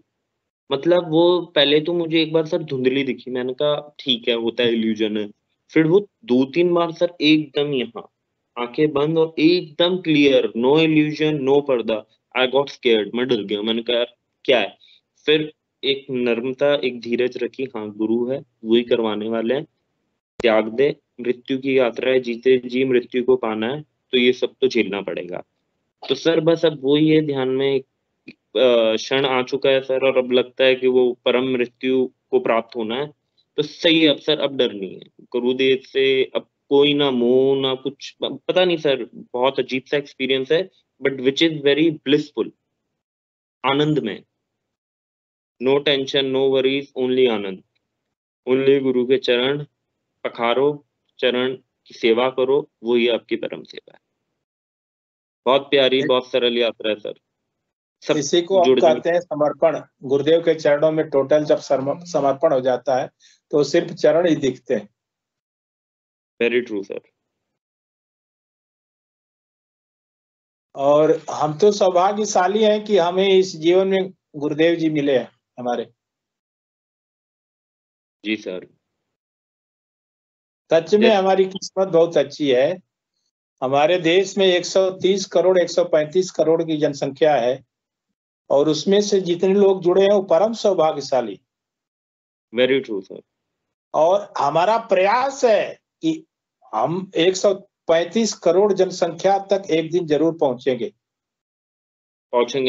मतलब वो पहले तो मुझे एक बार सर धुंधली दिखी, मैंने कहा ठीक है होता है, इल्यूजन है। फिर वो 2-3 बार सर एकदम यहाँ आंखें बंद और एकदम क्लियर, नो इल्यूजन नो पर्दा। आई गॉट स्केयर्ड, मैं डर गया, मैंने कहा यार क्या है। फिर एक नर्मता, एक धीरज रखी, हाँ गुरु है वही करवाने वाले हैं, त्याग दे, मृत्यु की यात्रा है, जीते जी मृत्यु को पाना है, तो ये सब तो झेलना पड़ेगा। तो सर बस अब वही है, ध्यान में एक क्षण आ चुका है सर, और अब लगता है कि वो परम मृत्यु को प्राप्त होना है। तो सही है अब सर, अब डर नहीं है गुरुदेव से। अब कोई ना मोह ना कुछ, पता नहीं सर, बहुत अजीब सा एक्सपीरियंस है, but which is very blissful, आनंद में। No tension no worries, only आनंद। ओनली गुरु के चरण पखारो, चरण कि सेवा करो, वो ही आपकी परम सेवा है। बहुत प्यारी, बहुत सरल यात्रा है सर। सब इसी को हम जुड़ जाए। कहते हैं समर्पण। गुरुदेव के चरणों में टोटल जब समर्पण हो जाता है तो सिर्फ चरण ही दिखते हैं। Very true sir. और हम तो सौभाग्यशाली हैं कि हमें इस जीवन में गुरुदेव जी मिले हैं हमारे। जी सर। सच में हमारी किस्मत बहुत अच्छी है। हमारे देश में 130 करोड़ 135 करोड़ की जनसंख्या है और उसमें से जितने लोग जुड़े हैं वो परम सौभाग्यशाली। Very true sir. और हमारा प्रयास है कि हम 135 करोड़ जनसंख्या तक एक दिन जरूर पहुंचेंगे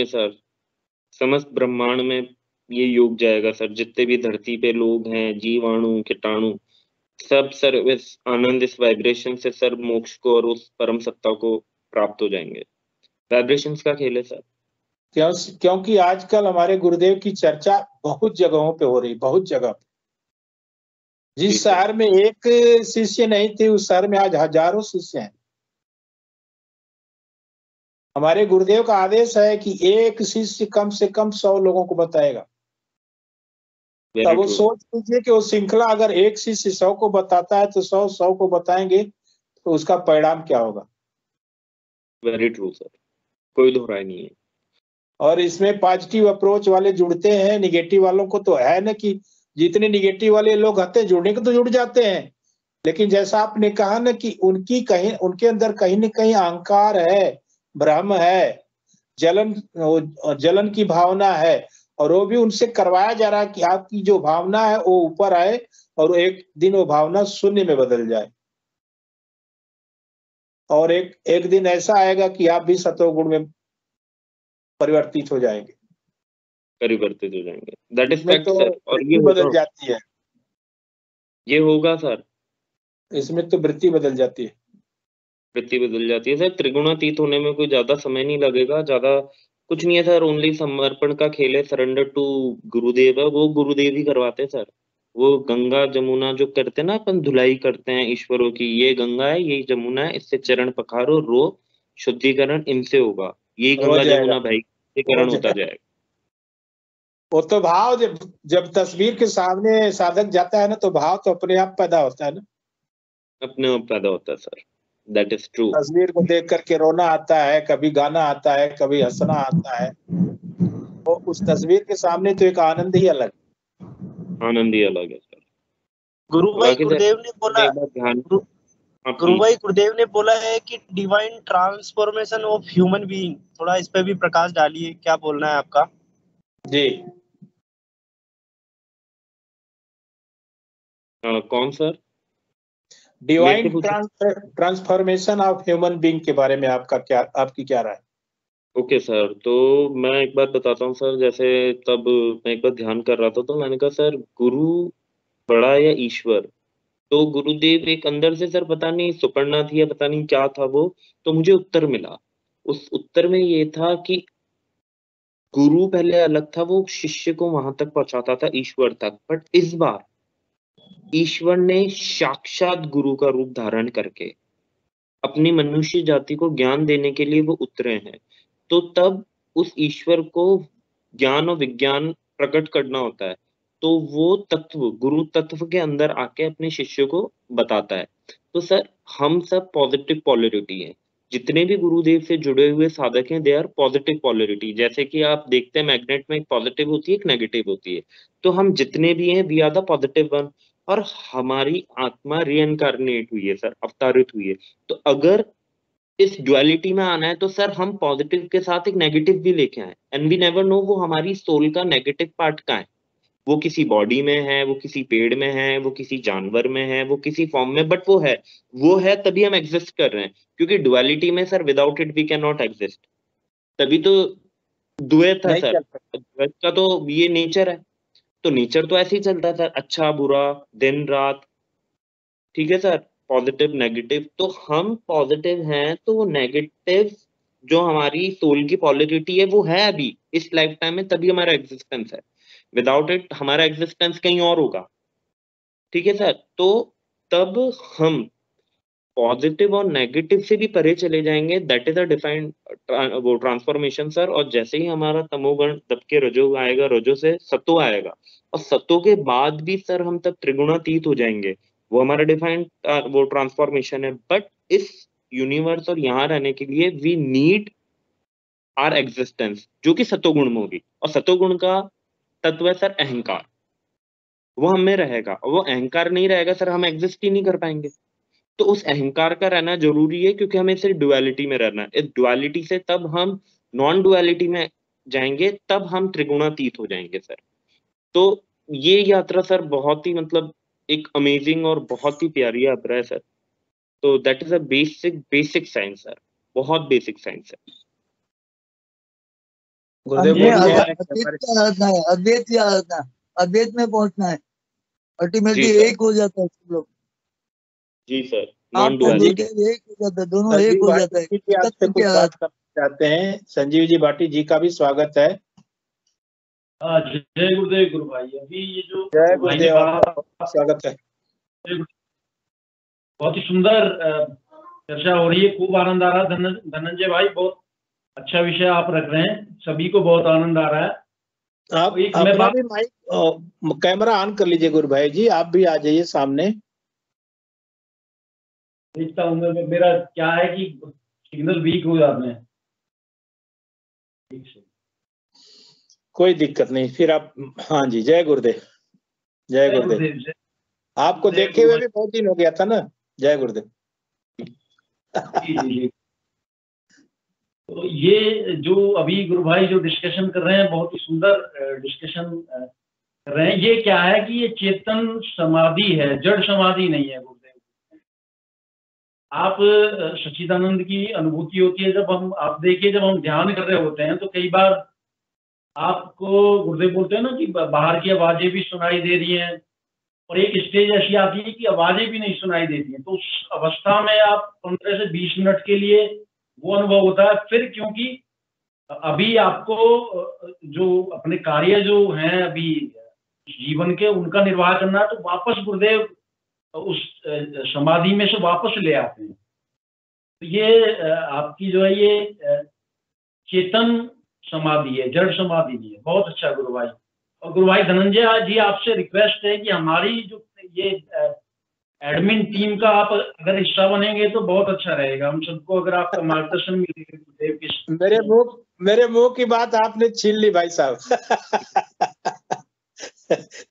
सर। समस्त ब्रह्मांड में ये योग जाएगा सर। जितने भी धरती पे लोग हैं, जीवाणु, कीटाणु, सब सर इस आनंद, इस वाइब्रेशन से सर मोक्ष को और उस परम सत्ता को प्राप्त हो जाएंगे। वाइब्रेशंस का खेल है सर। क्योंकि आजकल हमारे गुरुदेव की चर्चा बहुत जगहों पे हो रही, बहुत जगह पे। जिस शहर में एक शिष्य नहीं थे उस शहर में आज हजारों शिष्य हैं। हमारे गुरुदेव का आदेश है कि एक शिष्य कम से कम 100 लोगों को बताएगा। तब वो सोच लीजिए कि वो श्रृंखला अगर एक शिष्य 100 को बताता है तो 100 को बताएंगे तो उसका परिणाम क्या होगा। वेरी ट्रू सर, कोई दो राय नहीं है। और इसमें पॉजिटिव अप्रोच वाले जुड़ते हैं, निगेटिव वालों को तो है ना कि जितने निगेटिव वाले लोग आते हैं जुड़ने को तो जुड़ जाते हैं, लेकिन जैसा आपने कहा ना कि उनके अंदर कहीं न कहीं अहंकार है, भ्रम है, जलन की भावना है और वो भी उनसे करवाया जा रहा है कि आपकी जो भावना है वो ऊपर आए और एक दिन वो भावना शून्य में बदल जाए और एक दिन ऐसा आएगा कि आप भी सतोगुण में परिवर्तित हो जाएंगे। That is fact sir. और ये बदल जाती है, ये होगा सर। इसमें तो वृत्ति बदल जाती है। वृत्ति बदल जाती है सर। त्रिगुणातीत होने में कोई ज्यादा समय नहीं लगेगा, ज्यादा कुछ नहीं है सर। ओनली समर्पण का खेल है, सरेंडर टू गुरुदेव है, वो गुरुदेव ही करवाते हैं सर। वो गंगा जमुना जो करते हैं ना, अपन धुलाई करते हैं ईश्वरों की, ये गंगा है, ये जमुना है, इससे चरण पखारो, रो, शुद्धिकरण इनसे होगा। यही गंगा जमुना भाई शुद्धिकरण होता जाएगा। वो तो भाव जब तस्वीर के सामने साधक जाता है ना तो भाव तो अपने आप पैदा होता है ना, अपने आप पैदा होता है सर। That is true. तस्वीर को देख करके रोना आता है, कभी गाना आता है, कभी हंसना आता है। तो उस तस्वीर के सामने तो एक आनंद ही अलग है सर। गुरुभाई गुरुदेव ने बोला, गुरुभाई गुरुदेव ने बोला है कि divine transformation of human being. थोड़ा इस पे भी प्रकाश डालिए, क्या बोलना है आपका? जी। कौन sir? Divine transformation of human being के बारे में आपकी क्या राय? ओके सर, तो मैं एक बात बताता हूँ सर। जैसे तब मैं एक बार ध्यान कर रहा था तो मैंने कहा सर, गुरु बड़ा या ईश्वर? तो गुरुदेव एक अंदर से सर पता नहीं सुपर्णा थी या पता नहीं क्या था वो, तो मुझे उत्तर मिला। उस उत्तर में ये था कि गुरु पहले अलग था, वो शिष्य को वहां तक पहुंचाता था, ईश्वर तक। बट इस बार ईश्वर ने साक्षात गुरु का रूप धारण करके अपनी मनुष्य जाति को ज्ञान देने के लिए वो उतरे हैं। तो तब उस ईश्वर को ज्ञान और विज्ञान प्रकट करना होता है, तो वो तत्व गुरु तत्व के अंदर आके अपने शिष्य को बताता है। तो सर हम सब पॉजिटिव पॉलरिटी हैं। जितने भी गुरुदेव से जुड़े हुए साधक हैं, दे आर पॉजिटिव पॉलरिटी। जैसे कि आप देखते हैं मैग्नेट में एक पॉजिटिव होती है, एक नेगेटिव होती है। तो हम जितने भी हैं, we are the positive one. और हमारी आत्मा रीइंकारनेट हुई है सर, अवतारित हुई है। तो अगर इस ड्युअलिटी में आना है तो सर हम पॉजिटिव के साथ एक नेगेटिव भी लेके आए। एंड वी नेवर नो वो हमारी सोल का नेगेटिव पार्ट का है। वो किसी बॉडी में है, वो किसी पेड़ में है, वो किसी जानवर में है, वो किसी फॉर्म में, बट वो है तभी हम एग्जिस्ट कर रहे हैं। क्योंकि ड्युअलिटी में sir without it we can not exist. तभी तो द्वैत है सर। द्वैत का तो ये नेचर है। तो नेचर तो ऐसे ही चलता है सर, अच्छा बुरा, दिन रात। ठीक है सर, पॉजिटिव नेगेटिव। तो हम पॉजिटिव हैं तो वो नेगेटिव जो हमारी सोल की पॉलरिटी है वो है अभी इस लाइफ टाइम में, तभी हमारा एग्जिस्टेंस है। विदाउट इट हमारा एग्जिस्टेंस कहीं और होगा। ठीक है सर, तो तब हम पॉजिटिव और नेगेटिव से भी परे चले जाएंगे, दैट इज अ डिफाइंड वो ट्रांसफॉर्मेशन सर। और जैसे ही हमारा तमोगुण दब के रजो आएगा, रजो से सत्व आएगा, और सत्व के बाद भी सर हम तब त्रिगुणातीत हो जाएंगे, वो हमारा डिफाइंड वो ट्रांसफॉर्मेशन है। बट इस यूनिवर्स और यहाँ रहने के लिए वी नीड आर एग्जिस्टेंस, जो कि सत्वगुण में होगी। और सत्वगुण का तत्व है सर अहंकार, वो हमें रहेगा, और वो अहंकार नहीं रहेगा सर हम एग्जिस्ट ही नहीं कर पाएंगे। तो उस अहंकार का रहना जरूरी है, क्योंकि हमें सिर्फ डुअलिटी में रहना है। इस डुअलिटी से तब हम नॉन डुअलिटी में जाएंगे, तब हम त्रिगुणातीत हो जाएंगे सर। तो ये यात्रा सर बहुत ही मतलब एक अमेजिंग और बहुत ही प्यारी यात्रा है सर। तो that is a basic science sir, बहुत बेसिक साइंस है। गुरुदेव हमने बोलिए। अद्वैत की आराधना है, अद्वैत की आराधना, अद्वैत में पहुंचना है, अल्टीमेटली जी सर। एक हो जाता है सब लोग। जी सर, आप नॉन डुअलिटी। एक हो जाता है, दोनों एक संजीव हो भाटी जाता है। जी भी आपसे कुछ बात करना चाहते हैं। संजीव जी भाटी जी का भी स्वागत है। जय गुरुदेव गुरु भाई। अभी ये जो जय भाई ने गुरुदेव, आपका कहा, स्वागत है। बहुत ही सुंदर चर्चा हो रही है, खूब आनंद आ रहा है। धनंजय भाई, बहुत अच्छा विषय आप रख रहे हैं, सभी को बहुत आनंद आ रहा है। आप तो मैं अपना भी माइक कैमरा ऑन कर लीजिए गुरु भाई जी, आप भी आ जाइए सामने। देखता हूँ मैं, मेरा क्या है कि सिग्नल वीक हो जाते हैं। कोई दिक्कत नहीं, फिर आप, हाँ जी, जय गुरुदेव। जय गुरुदेव। आपको देखे हुए भी बहुत दिन हो गया था ना। जय गुरुदेव। तो ये जो अभी गुरु भाई जो डिस्कशन कर रहे हैं, बहुत ही सुंदर डिस्कशन कर रहे हैं। ये क्या है कि ये चेतन समाधि है, जड़ समाधि नहीं है गुरुदेव। आप सच्चिदानंद की अनुभूति होती है जब हम, आप देखिए जब हम ध्यान कर रहे होते हैं तो कई बार आपको गुरुदेव बोलते हैं ना कि बाहर की आवाजें भी सुनाई दे रही हैं, और एक स्टेज ऐसी आती है कि आवाजें भी नहीं सुनाई देती हैं। तो उस अवस्था में आप 15 से 20 मिनट के लिए वो अनुभव होता है। फिर क्योंकि अभी आपको जो अपने कार्य जो हैं अभी जीवन के, उनका निर्वाह करना है, तो वापस गुरुदेव उस समाधि में से वापस ले आते हैं। तो ये आपकी जो है ये चेतन समाधि है, जड़ समाधि नहीं है। बहुत अच्छा गुरु भाई। और गुरु भाई धनंजय जी, आपसे रिक्वेस्ट है कि हमारी जो ये एडमिन टीम का आप अगर हिस्सा बनेंगे तो बहुत अच्छा रहेगा हम सबको, अगर आपका मार्गदर्शन मिलेगा गुरुदेव की। मेरे मुंह की बात आपने छीन ली भाई साहब।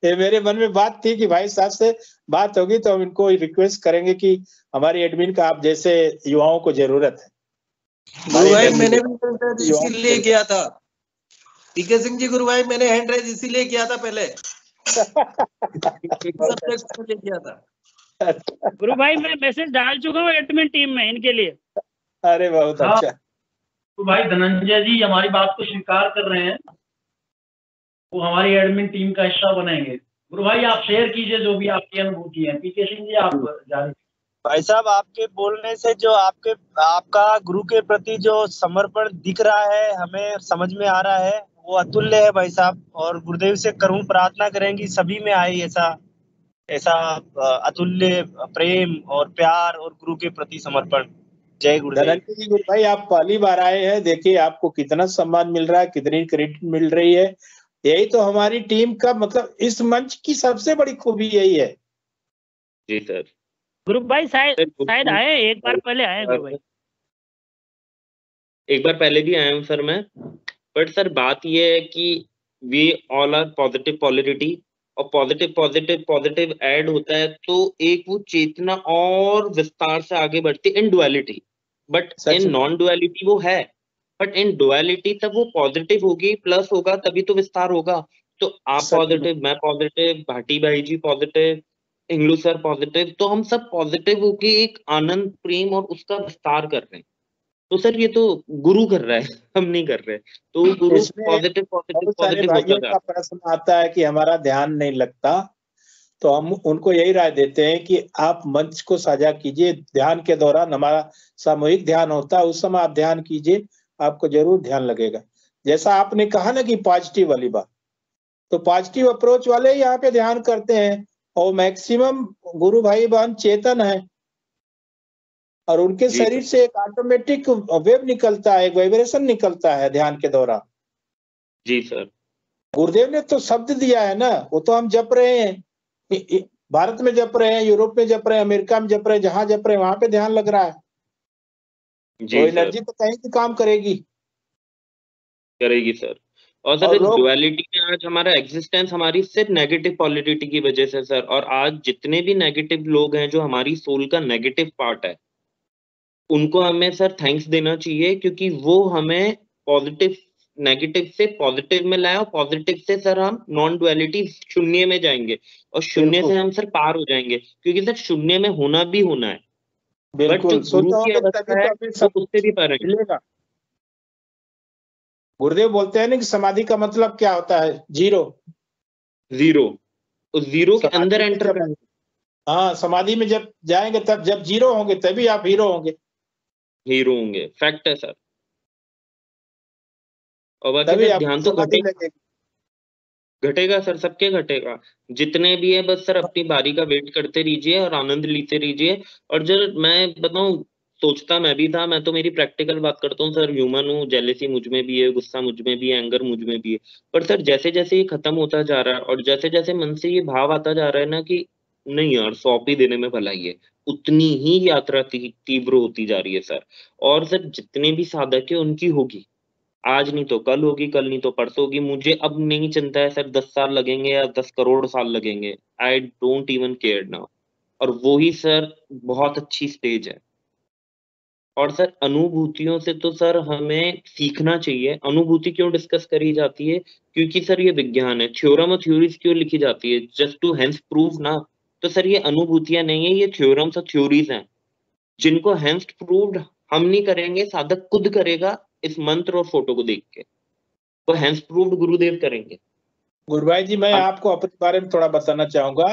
ये मेरे मन में बात थी कि भाई साहब से बात होगी तो हम इनको रिक्वेस्ट करेंगे कि हमारी एडमिन का आप जैसे युवाओं को जरूरत है। गुरु भाई मैंने भी इसीलिए किया था, पीके सिंह जी। गुरु भाई मैंने हैंड राइज इसीलिए किया था पहले। किया था गुरु भाई, मैं मैसेज डाल चुका हूँ एडमिन टीम में इनके लिए। अरे बहुत अच्छा। तो भाई धनंजय जी हमारी बात को स्वीकार कर रहे हैं, वो हमारी एडमिन टीम का हिस्सा बनेंगे। गुरु भाई आप शेयर कीजिए जो भी आपकी अनुभूति है। पीके सिंह जी आप जानिए। भाई साहब, आपके बोलने से जो आपका गुरु के प्रति जो समर्पण दिख रहा है, हमें समझ में आ रहा है, वो अतुल्य है भाई साहब। और गुरुदेव से करुण प्रार्थना करेंगे सभी में आए ऐसा अतुल्य प्रेम और प्यार और गुरु के प्रति समर्पण। जय गुरुदेव। धनंजय जी, गुरु भाई आप पहली बार आए हैं, देखिए आपको कितना सम्मान मिल रहा है, कितनी क्रेडिट मिल रही है। यही तो हमारी टीम का मतलब, इस मंच की सबसे बड़ी खूबी यही है। जी सर। गुरु भाई शायद आए, एक बार पहले आए गुरु भाई। एक बार पहले भी आया हूँ सर मैं। बट सर बात ये है कि we all are positive polarity, और पॉजिटिव पॉजिटिव पॉजिटिव ऐड होता है तो एक वो चेतना और विस्तार से आगे बढ़ती है in duality. But in non duality वो है, बट इन डुअलिटी तब वो पॉजिटिव होगी, प्लस होगा, तभी तो विस्तार होगा। तो आप पॉजिटिव, मैं पॉजिटिव, भाटी भाई जी पॉजिटिव, इंग्लू सर पॉजिटिव, तो हम सब पॉजिटिव होके एक आनंद प्रेम और उसका विस्तार कर रहे हैं। तो सर ये तो गुरु कर रहा है, हम नहीं कर रहे। तो गुरु पॉजिटिव पॉजिटिव पॉजिटिव होता का प्रश्न आता है कि हमारा ध्यान नहीं लगता, तो हम उनको यही राय देते हैं कि आप मंच को साझा कीजिए। ध्यान के दौरान हमारा सामूहिक ध्यान होता है, उस समय आप ध्यान कीजिए, आपको जरूर ध्यान लगेगा। जैसा आपने कहा ना कि पॉजिटिव वाली बात, तो पॉजिटिव अप्रोच वाले यहाँ पे ध्यान करते हैं, और मैक्सिमम गुरु भाई बहन चेतन है, और उनके जी शरीर से एक ऑटोमेटिक वेव निकलता है, एक वाइब्रेशन निकलता है ध्यान के दौरान। जी सर। गुरुदेव ने तो शब्द दिया है ना, वो तो हम जप रहे हैं, भारत में जप रहे हैं, यूरोप में जप रहे हैं, अमेरिका में जप रहे हैं, जहां जप रहे हैं वहां पे ध्यान लग रहा है। वो जी सर, एनर्जी तो कहीं भी काम करेगी। करेगी सर। और सर और इस लोग डुअलिटी में आज हमारा एग्जिस्टेंस हमारी सिर्फ नेगेटिव पॉलिटिटी की वजह से सर, और आज जितने भी नेगेटिव लोग हैं जो हमारी सोल का नेगेटिव पार्ट है, उनको हमें सर थैंक्स देना चाहिए, क्योंकि वो हमें पॉजिटिव नेगेटिव से पॉजिटिव में लाए, और पॉजिटिव से सर हम नॉन डुअलिटी शून्य में जाएंगे, और शून्य बिल्कुल से हम सर पार हो जाएंगे, क्योंकि सर शून्य में होना भी होना है। बट जो बिल्कुल गुरु शुद्ध की होंगे तभी अवस्था है तो हमें वो सब उससे भी पार है। मिलेगा। गुरुदेव बोलते हैं ना कि समाधि का मतलब क्या होता है? जीरो। जीरो, उस जीरो के अंदर समाधि में एंटर जब करना। हाँ समाधि में जब जाएंगे, तब जब जीरो होंगे तभी आप हीरो होंगे। हीरो होंगे, फैक्ट है सर। और बाकी तभी सर आपको ध्यान तो समाधि घटेगा, लगेगी। घटेगा सर, सबके घटेगा। जितने भी है बस सर अपनी बारी का वेट करते रहिए और आनंद लेते रहिए। और जब मैं बताऊं, सोचता मैं भी था, मैं तो मेरी प्रैक्टिकल बात करता हूँ सर, ह्यूमन हूँ, जेलेसी मुझ में भी है, गुस्सा मुझ में भी है, एंगर मुझ में भी है। पर सर जैसे जैसे ये खत्म होता जा रहा है, और जैसे जैसे मन से ये भाव आता जा रहा है ना कि नहीं यार, सौंप ही देने में भलाई है, उतनी ही यात्रा तीव्र होती जा रही है सर। और सर जितने भी साधक है उनकी होगी, आज नहीं तो कल होगी, कल नहीं तो परसों होगी। मुझे अब नहीं चिंता है सर 10 साल लगेंगे या 10 करोड़ साल लगेंगे, I don't even care now. और वो ही सर बहुत अच्छी स्टेज है। और सर अनुभूतियों से तो सर हमें सीखना चाहिए। अनुभूति क्यों डिस्कस करी जाती है? क्योंकि सर ये विज्ञान है। थ्योरम और थ्योरीज क्यों लिखी जाती है? जस्ट टू हेंस प्रूव ना। तो सर ये अनुभूतियां नहीं है, ये थ्योरम्स और थ्योरीज हैं, जिनको हेंस प्रूव्ड हम नहीं करेंगे, साधक खुद करेगा इस मंत्र और फोटो को देख के। वो हेंस प्रूव्ड गुरुदेव करेंगे। गुरु भाई जी, मैं आपको अपने बारे में थोड़ा बताना चाहूंगा।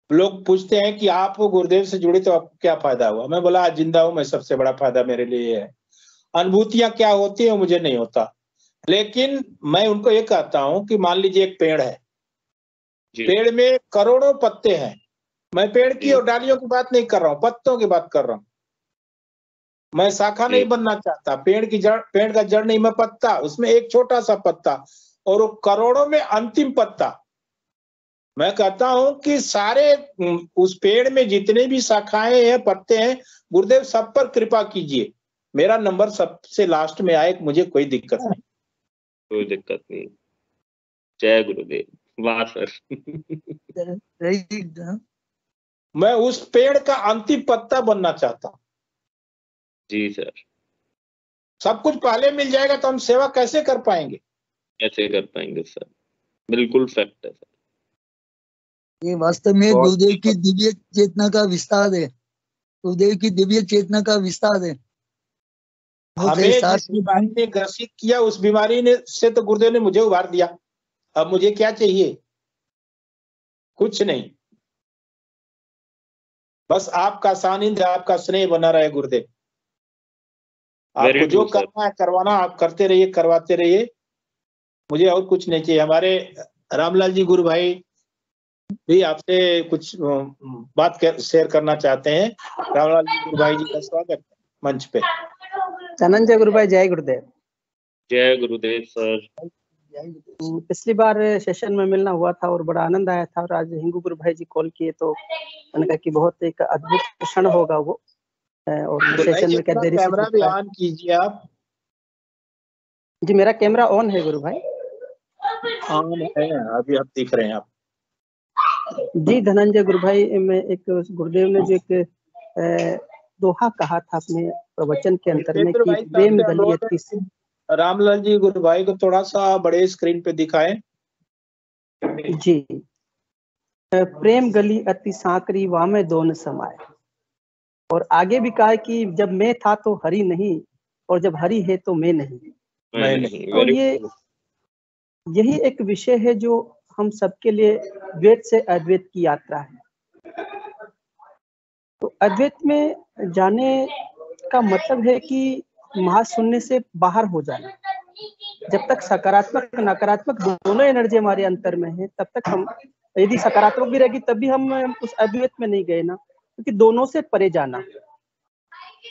लोग पूछते हैं कि आप गुरुदेव से जुड़े तो आपको क्या फायदा हुआ? मैं बोला आज जिंदा हूं मैं, सबसे बड़ा फायदा मेरे लिए है। अनुभूतियां क्या होती है मुझे नहीं होता, लेकिन मैं उनको ये कहता हूं कि मान लीजिए एक पेड़ है, पेड़ में करोड़ों पत्ते हैं। मैं पेड़ की और डालियों की बात नहीं कर रहा हूँ, पत्तों की बात कर रहा हूँ। मैं शाखा नहीं बनना चाहता, पेड़ की जड़, पेड़ का जड़ नहीं, मैं पत्ता, उसमें एक छोटा सा पत्ता, और वो करोड़ों में अंतिम पत्ता। मैं कहता हूं कि सारे उस पेड़ में जितने भी शाखाएं हैं, पत्ते हैं, गुरुदेव सब पर कृपा कीजिए। मेरा नंबर सबसे लास्ट में आए, मुझे कोई दिक्कत नहीं। कोई दिक्कत नहीं। जय गुरुदेव। वाह सर। मैं उस पेड़ का अंतिम पत्ता बनना चाहता हूं। जी सर। सब कुछ पहले मिल जाएगा तो हम सेवा कैसे कर पाएंगे? कैसे कर पाएंगे सर? बिल्कुल फैक्ट है सर। ये वास्तव में गुरुदेव की दिव्य चेतना का विस्तार है। गुरुदेव की दिव्य चेतना का विस्तार है। हमें जिस बीमारी ने ग्रसित किया, उस बीमारी ने से तो गुरुदेव ने मुझे उबार दिया। अब मुझे क्या चाहिए? कुछ नहीं, बस आपका सानिध्य, आपका स्नेह बना रहे गुरुदेव। आपको जो करना है करवाना, आप करते रहिए, करवाते रहिए। मुझे और कुछ नहीं चाहिए। हमारे रामलाल जी गुरु भाई भी आपसे कुछ बात शेयर करना चाहते हैं। रामलाल जी गुरु भाई जी का स्वागत है मंच पे। धनंजय गुरु भाई, जय गुरुदेव। जय गुरुदेव सर। पिछली बार सेशन में मिलना हुआ था और बड़ा आनंद आया था, और आज हिंगू गुरु भाई जी कॉल किए तो मैंने कहा कि बहुत एक अद्भुत क्षण होगा वो। और सेशन में क्या देरी से कैमरा भी ऑन कीजिए आप। जी मेरा कैमरा ऑन है गुरु भाई। ऑन है, अभी आप दिख रहे हैं आप। जी धनंजय गुरु भाई, मैं एक गुरुदेव ने जो एक दोहा कहा था अपने प्रवचन के अंतर में कि प्रेम गलियति। रामलाल जी गुरु भाई को थोड़ा सा बड़े स्क्रीन पे दिखाएं। जी, प्रेम गली अति सांकरी वामे दोन समाए। और आगे भी कहा कि जब मैं था तो हरि नहीं, और जब हरि है तो मैं नहीं। तो यही एक विषय है जो हम सबके लिए द्वैत से अद्वैत की यात्रा है। तो अद्वैत में जाने का मतलब है कि महाशून्य से बाहर हो जाना। जब तक सकारात्मक नकारात्मक दोनों एनर्जी हमारे अंतर में है, तब तक हम, यदि सकारात्मक भी रहेगी तब भी हम उस अद्वैत में नहीं गए ना, क्योंकि दोनों से परे जाना।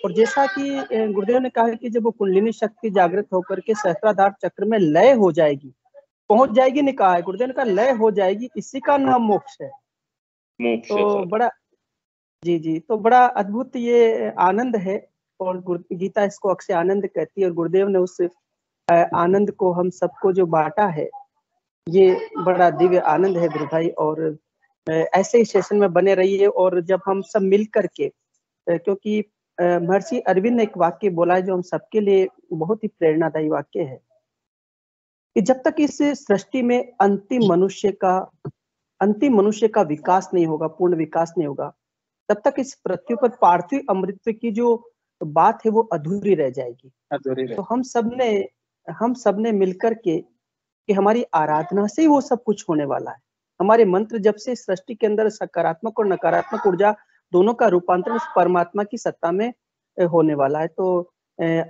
और जैसा कि गुरुदेव ने कहा कि जब वो कुंडलिनी शक्ति जागृत होकर के सहस्त्राधार चक्र में लय हो जाएगी, पहुंच जाएगी, नहीं कहा है गुरुदेव ने, कहा लय हो जाएगी, इसी का नाम मोक्ष है। तो बड़ा जी, तो बड़ा अद्भुत ये आनंद है, और गीता इसको अक्षय आनंद कहती है, और गुरुदेव ने उस आनंद को हम सबको जो बांटा है, ये बड़ा दिव्य आनंद है गुरु भाई। और ऐसे ही सेशन में बने रहिए, और जब हम सब मिल करके, क्योंकि महर्षि अरविंद ने एक वाक्य बोला है जो हम सबके लिए बहुत ही प्रेरणादायी वाक्य है, कि जब तक इस सृष्टि में अंतिम मनुष्य का विकास नहीं होगा, पूर्ण विकास नहीं होगा, तब तक इस पृथ्वी पर पार्थिव अमृत की जो बात है वो अधूरी रह जाएगी। तो हम सबने मिलकर के, कि हमारी आराधना से ही वो सब कुछ होने वाला है। हमारे मंत्र जब से सृष्टि के अंदर सकारात्मक और नकारात्मक ऊर्जा दोनों का रूपांतरण उस परमात्मा की सत्ता में होने वाला है। तो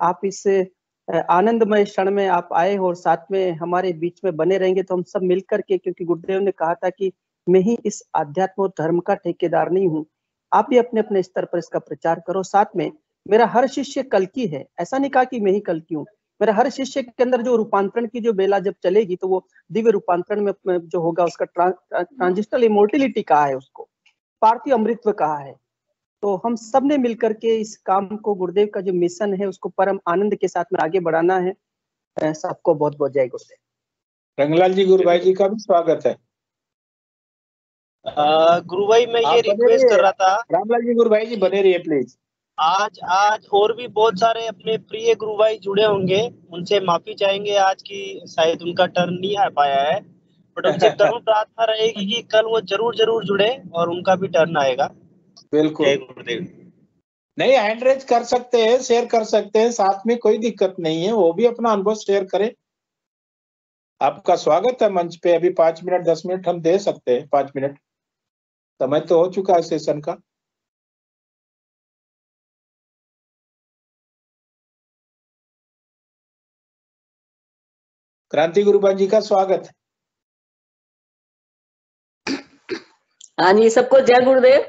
आप इस आनंदमय क्षण में आप आए और साथ में हमारे बीच में बने रहेंगे, तो हम सब मिल करके, क्योंकि गुरुदेव ने कहा था कि मैं ही इस आध्यात्म और धर्म का ठेकेदार नहीं हूँ, आप भी अपने अपने स्तर पर इसका प्रचार करो। साथ में मेरा हर शिष्य कल्कि है, ऐसा नहीं कहा कि मैं ही कल्कि हूँ, मेरा हर शिष्य के अंदर जो रूपांतरण की जो बेला जब चलेगी, तो वो दिव्य रूपांतरण में जो होगा, उसका ट्रांजिशनल इमोर्टिलिटी कहा है, उसको पार्थिव अमृतत्व कहा है। तो हम सब ने मिलकर के इस काम को, गुरुदेव का जो मिशन है, उसको परम आनंद के साथ में आगे बढ़ाना है। सबको बहुत बहुत जय गुरुदेव। रंगलाल जी, गुरु भाई जी का भी स्वागत है। गुरु भाई मैं ये रिक्वेस्ट कर रहा था, रामलाल जी, गुरु भाई जी बने रहिए प्लीज। आज और भी बहुत सारे अपने प्रिय गुरु भाई जुड़े होंगे, उनसे माफी चाहेंगे आज की शायद उनका टर्न नहीं आ पाया है, बट उनसे करूं प्रार्थना रहेगी कि कल वो जरूर जुड़े और उनका भी टर्न आएगा। बिल्कुल, जय गुरुदेव। नहीं, हैंड रेज कर सकते हैं, शेयर कर सकते हैं, साथ में कोई दिक्कत नहीं है, वो भी अपना अनुभव शेयर करें। आपका स्वागत है मंच पे। अभी 5 मिनट 10 मिनट हम दे सकते हैं, 5 मिनट समय तो हो चुका है सेशन का। क्रांति गुरुबान जी का स्वागत है। हाँ जी, सबको जय गुरुदेव।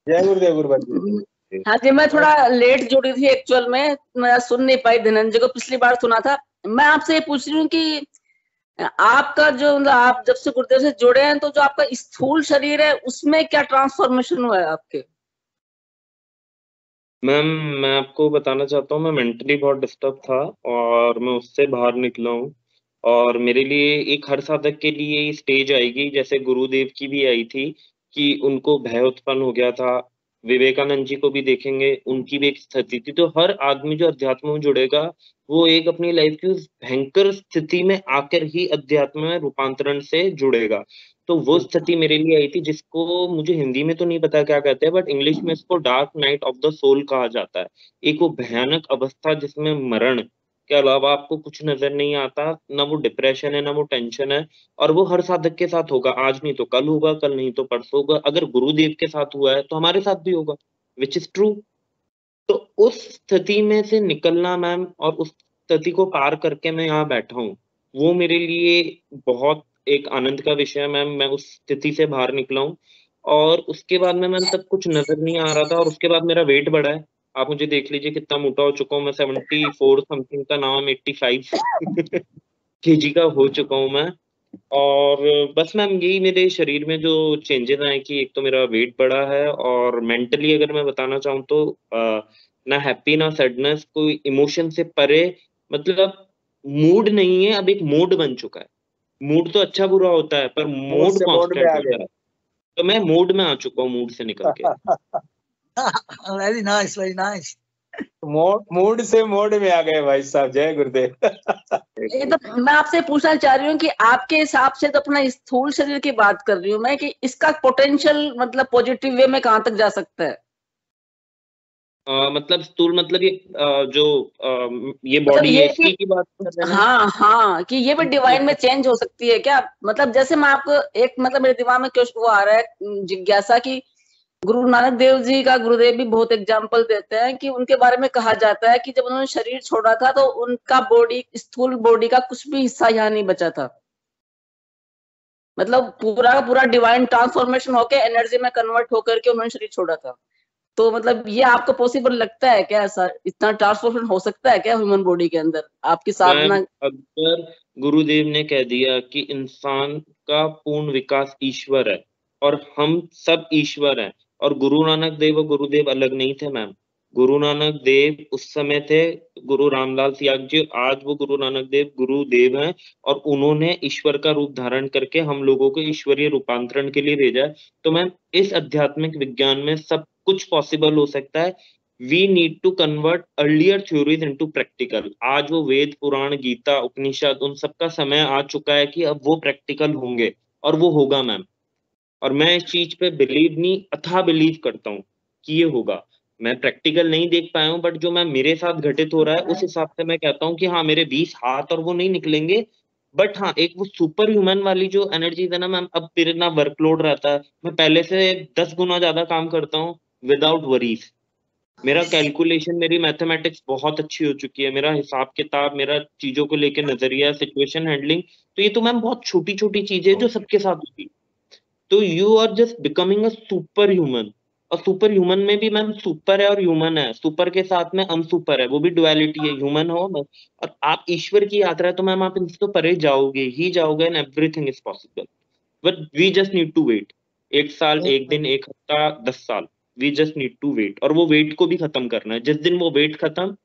जय गुरुदेव गुरुबान जी। हाँ जी, मैं थोड़ा लेट जुड़ी थी एक्चुअल में, मैं सुन नहीं पाई धनंजय को, पिछली बार सुना था। मैं आपसे ये पूछ रही हूँ कि आपका जो आप जब से गुरुदेव से जुड़े हैं, तो जो आपका स्थूल शरीर है उसमें क्या ट्रांसफॉर्मेशन हुआ है आपके? मैम, मैं आपको बताना चाहता हूँ, मैं मेंटली बहुत डिस्टर्ब था और मैं उससे बाहर निकला हूँ। और मेरे लिए एक हर साधक के लिए स्टेज आएगी, जैसे गुरुदेव की भी आई थी कि उनको भय उत्पन्न हो गया था। विवेकानंद जी को भी देखेंगे, उनकी भी एक स्थिति थी। तो हर आदमी जो अध्यात्म में जुड़ेगा, वो एक अपनी लाइफ की उस भयंकर स्थिति में आकर ही अध्यात्म में रूपांतरण से जुड़ेगा। तो वो स्थिति मेरे लिए आई थी, जिसको मुझे हिंदी में तो नहीं पता क्या कहते हैं, बट इंग्लिश में इसको dark night of the soul कहा जाता है। एक वो भयानक अवस्था जिसमें मरण के अलावा आपको कुछ नजर नहीं आता, ना वो डिप्रेशन है, ना वो टेंशन है। और वो हर साधक के साथ होगा, आज नहीं तो कल होगा, कल नहीं तो परसों होगा। अगर गुरुदेव के साथ हुआ है तो हमारे साथ भी होगा, विच इज ट्रू। तो उस स्थिति में से निकलना मैम, और उस स्थिति को पार करके मैं यहाँ बैठा हूँ, वो मेरे लिए बहुत एक आनंद का विषय है मैम। मैं उस स्थिति से बाहर निकला हूँ, और उसके बाद में मैम तब कुछ नजर नहीं आ रहा था, और उसके बाद मेरा वेट बढ़ा है। आप मुझे देख लीजिए कितना मोटा हो चुका हूँ मैं। 74 समथिंग का नाम 85 केजी का हो चुका हूँ मैं। और बस मैम यही मेरे शरीर में जो चेंजेस आए कि एक तो मेरा वेट बढ़ा है, और मेंटली अगर मैं बताना चाहूँ तो ना हैप्पी ना सैडनेस, कोई इमोशन से परे, मतलब मूड नहीं है, अब एक मोड बन चुका है। मूड तो अच्छा बुरा होता है, पर मोड कांस्टेंट होता है। तो मैं मोड में आ चुका हूँ, मूड से निकल के। Very nice, very nice. Mood से मोड में आ गए भाई साहब। जय गुरुदेव। ये तो मैं आपसे पूछना चाह रही हूँ कि आपके हिसाब से तो अपना स्थूल शरीर की बात कर रही हूँ मैं, कि इसका पोटेंशियल मतलब पॉजिटिव वे में कहाँ तक जा सकता है? मतलब स्थूल मतलब ये ये बॉडी मतलब इसकी की बात कर रहे हैं? हाँ, कि ये भी डिवाइन में चेंज हो सकती है क्या? मतलब जैसे मैं आपको एक, मतलब मेरे दिमाग में क्वेश्चन वो आ रहा है, जिज्ञासा की, गुरु नानक देव जी का गुरुदेव भी बहुत एग्जाम्पल देते हैं कि उनके बारे में कहा जाता है कि जब उन्होंने शरीर छोड़ा था तो उनका बॉडी, स्थूल बॉडी का कुछ भी हिस्सा यहाँ नहीं बचा था। मतलब पूरा डिवाइन ट्रांसफॉर्मेशन होके एनर्जी में कन्वर्ट होकर के उन्होंने शरीर छोड़ा था। तो मतलब ये आपको पॉसिबल लगता है क्या? ऐसा इतना ट्रांसफॉर्मेशन हो सकता है क्या ह्यूमन बॉडी के अंदर आपकी साधना? मैम, अगर गुरुदेव ने कह दिया कि इंसान का पूर्ण विकास ईश्वर है और हम सब ईश्वर हैं, और गुरु नानक देव और गुरुदेव अलग नहीं थे मैम। गुरु नानक देव उस समय थे गुरु रामलाल सियाग जी, आज वो गुरु नानक देव गुरुदेव हैं और उन्होंने ईश्वर का रूप धारण करके हम लोगों को ईश्वरीय रूपांतरण के लिए भेजा है। तो मैम, इस आध्यात्मिक विज्ञान में सब कुछ पॉसिबल हो सकता है। We need to convert earlier theories into practical. आज वो वेद, पुराण, गीता, उपनिषद, उन सबका समय आ चुका है कि अब वो प्रैक्टिकल होंगे और वो होगा मैम। और मैं इस चीज पे बिलीव नहीं, अथाह बिलीव करता हूँ कि ये होगा। मैं प्रैक्टिकल नहीं देख पाया हूँ, बट जो मैं मेरे साथ घटित हो रहा है उस हिसाब से मैं कहता हूँ कि हाँ, मेरे 20 हाथ और वो नहीं निकलेंगे, बट हाँ, एक वो सुपर ह्यूमन वाली जो एनर्जी है ना मैम, अब फिर ना वर्कलोड रहता है, मैं पहले से 10 गुना ज्यादा काम करता हूँ विदाउट वरीज। मेरा कैलकुलेशन, मेरी मैथमेटिक्स बहुत अच्छी हो चुकी है, मेरा हिसाब किताब, मेरा चीजों को लेकर नजरिया, सिचुएशन हैंडलिंग, तो ये तो मैम बहुत छोटी छोटी चीजें जो सबके साथ होती। तो you are just becoming a super human. और सुपर ह्यूमन में भी मैम सुपर है और ह्यूमन है, सुपर के साथ में अनसुपर है, वो भी डुअलिटी है, ह्यूमन हो और आप ईश्वर की यात्रा है, तो मैम आप इनसे तो परे जाओगे ही जाओगे, and everything is possible. But we just need to wait. 1 साल, 1 दिन, 1 हफ्ता, 10 साल, we just need to wait. और वो वेट को भी खत्म करना है। जिस दिन वो वेट खत्म,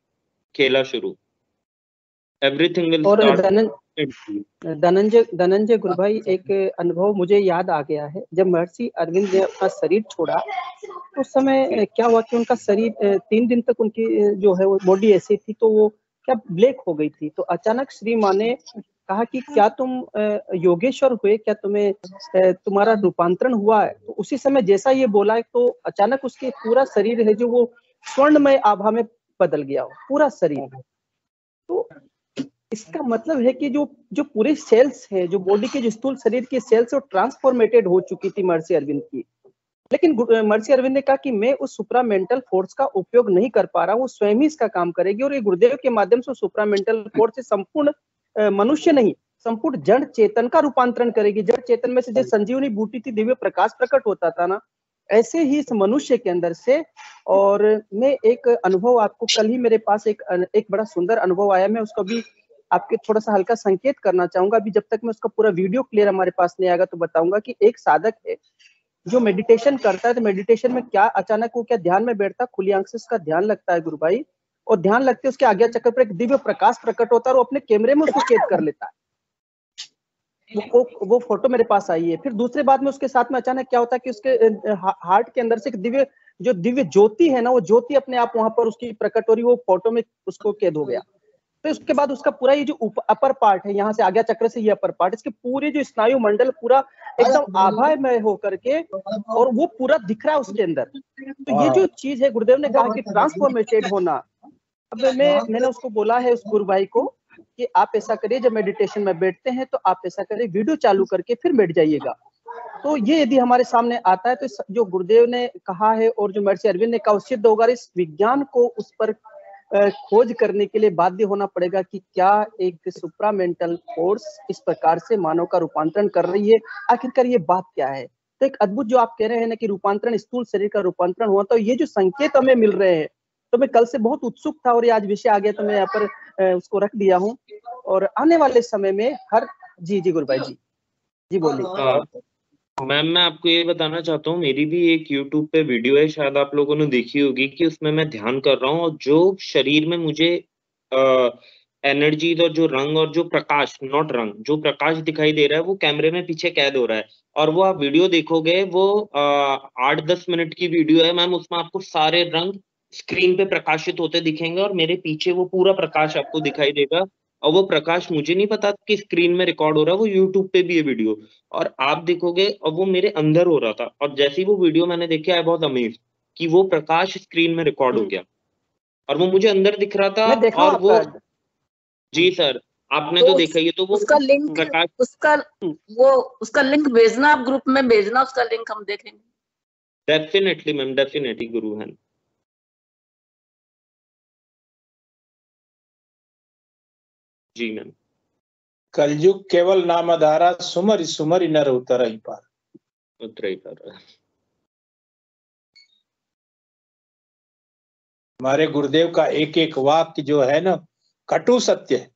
खेला शुरू, एवरीथिंग विल और स्टार्ट। धनंजय गुरु भाई, एक अनुभव मुझे याद आ गया है। जब महर्षि अरविंद ने अपना शरीर छोड़ा, उस समय क्या हुआ कि उनका शरीर 3 दिन तक उनकी जो है वो बॉडी ऐसी थी, तो वो क्या ब्लैक हो गई थी। तो अचानक श्री माँ ने कहा कि क्या तुम योगेश्वर हुए, क्या तुम्हें तुम्हारा रूपांतरण हुआ है? तो उसी समय जैसा ये बोला है, तो अचानक उसके पूरा शरीर है जो वो स्वर्णमय आभा में बदल गया, पूरा शरीर। तो इसका मतलब है कि जो पूरे सेल्स है, जो बॉडी के जो स्थूल शरीर के सेल्स, वो ट्रांसफॉर्मेटेड हो चुकी थी महर्षि अरविंद की। लेकिन महर्षि अरविंद ने कहा कि मैं उस सुप्रामेंटल फोर्स का उपयोग नहीं कर पा रहा हूँ, वो स्वयं ही इसका काम करेगी। और ये गुरुदेव के माध्यम से सुप्रामेंटल फोर्स से संपूर्ण मनुष्य नहीं, संपूर्ण जड़ चेतन का रूपांतरण करेगी। जड़ चेतन में से जो संजीवनी बूटी थी, दिव्य प्रकाश प्रकट होता था ना, ऐसे ही इस मनुष्य के अंदर से। और मैं एक अनुभव आपको, कल ही मेरे पास एक बड़ा सुंदर अनुभव आया, मैं उसको भी आपके थोड़ा सा हल्का संकेत करना चाहूंगा। अभी जब तक मैं उसका पूरा वीडियो क्लियर हमारे पास नहीं आएगा तो बताऊंगा कि एक साधक है जो मेडिटेशन करता है। तो मेडिटेशन में क्या अचानक वो क्या ध्यान में बैठता, खुली आंख से उसका ध्यान लगता है गुरु भाई, और ध्यान लगते उसके आज्ञा चक्र पर एक दिव्य प्रकाश प्रकट होता है, और वो अपने कैमरे में उसको कैद कर लेता है। वो फोटो मेरे पास आई है। फिर दूसरे बाद में उसके साथ में अचानक क्या होता है कि उसके हार्ट के अंदर से एक दिव्य ज्योति है ना, वो ज्योति अपने आप वहां पर उसकी प्रकट हो रही, वो फोटो में उसको कैद हो गया। तो इसके बाद उसका पूरा ये जो अपर पार्ट है, यहाँ से आज्ञा चक्र से ये अपर पार्ट, इसके पूरे जो स्नायु मंडल पूरा एकदम आभामय होकर के, और वो पूरा दिख रहा है उसके अंदर। तो ये जो चीज है, गुरुदेव ने कहा कि ट्रांसफॉर्मेटेड होना। अब मैंने उसको बोला है उस गुरु भाई को कि आप ऐसा करिए, जब मेडिटेशन में बैठते हैं तो आप ऐसा करिए, वीडियो चालू करके फिर बैठ जाइएगा। तो ये यदि हमारे सामने आता है, तो जो गुरुदेव ने कहा है और जो महर्षि अरविंद ने कहा, सिद्ध होगा। इस विज्ञान को उस पर खोज करने के लिए बाध्य होना पड़ेगा कि क्या एक सुप्रामेंटल फोर्स इस प्रकार से मानव का रूपांतरण कर रही है, आखिरकार ये बात क्या है। तो एक अद्भुत जो आप कह रहे हैं ना कि रूपांतरण, स्थूल शरीर का रूपांतरण हुआ, तो ये जो संकेत हमें मिल रहे हैं, तो मैं कल से बहुत उत्सुक था, और ये आज विषय आ गया तो मैं यहाँ पर उसको रख दिया हूँ। और आने वाले समय में हर जी गुरु भाई जी बोलिए। मैम, मैं आपको ये बताना चाहता हूँ, मेरी भी एक YouTube पे वीडियो है, शायद आप लोगों ने देखी होगी, कि उसमें मैं ध्यान कर रहा हूँ और जो शरीर में मुझे एनर्जी और जो रंग और जो प्रकाश, नॉट रंग, जो प्रकाश दिखाई दे रहा है, वो कैमरे में पीछे कैद हो रहा है। और वो आप वीडियो देखोगे, वो 8-10 मिनट की वीडियो है मैम, उसमें आपको सारे रंग स्क्रीन पे प्रकाशित होते दिखेंगे और मेरे पीछे वो पूरा प्रकाश आपको दिखाई देगा। और वो प्रकाश मुझे नहीं पता कि स्क्रीन में रिकॉर्ड हो रहा है, वो यूट्यूब पे भी है वीडियो, और आप देखोगे, और वो मेरे अंदर हो रहा था। और जैसी वो वीडियो मैंने देखी, आई बहुत अमेज्ड कि वो प्रकाश स्क्रीन में रिकॉर्ड हो गया और वो मुझे अंदर दिख रहा था। और वो जी सर, आपने तो देखा ही। तो वो उसका लिंक, उसका लिंक भेजना, आप ग्रुप में भेजना, उसका लिंक हम देखेंगे। डेफिनेटली मैम, डेफिनेटली गुरु है। जी मैम। कलयुग केवल नामधारा, सुमरि सुमरि नर उतर ही पार। उतर ही पार। हमारे गुरुदेव का एक एक वाक्य जो है ना कटु सत्य है,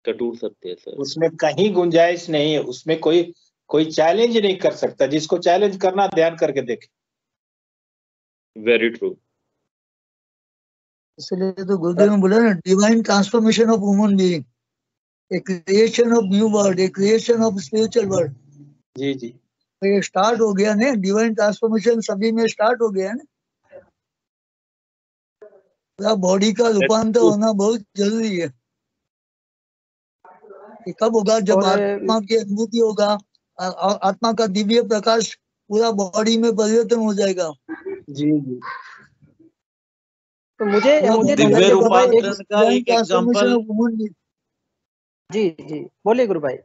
कटु सत्य है सर। उसमें कहीं गुंजाइश नहीं है, उसमें कोई चैलेंज नहीं कर सकता। जिसको चैलेंज करना ध्यान करके देखे। Very true. इसलिए तो गुरुदेव ने बोला ना, divine transformation of human being, a creation of new world, a creation of spiritual world. जी जी, तो ये स्टार्ट हो गया ना, डिवाइन ट्रांसफॉर्मेशन सभी में स्टार्ट हो गया ना। पूरा बॉडी का रूपांतर होना बहुत जरूरी है। ये कब होगा? जब आत्मा की अनुभूति होगा, आत्मा का दिव्य प्रकाश पूरा बॉडी में परिवर्तन हो जाएगा। जी जी। तो मुझे दिव्य रूपांतरण का एक एग्जांपल। जी जी बोलिए गुरु भाई।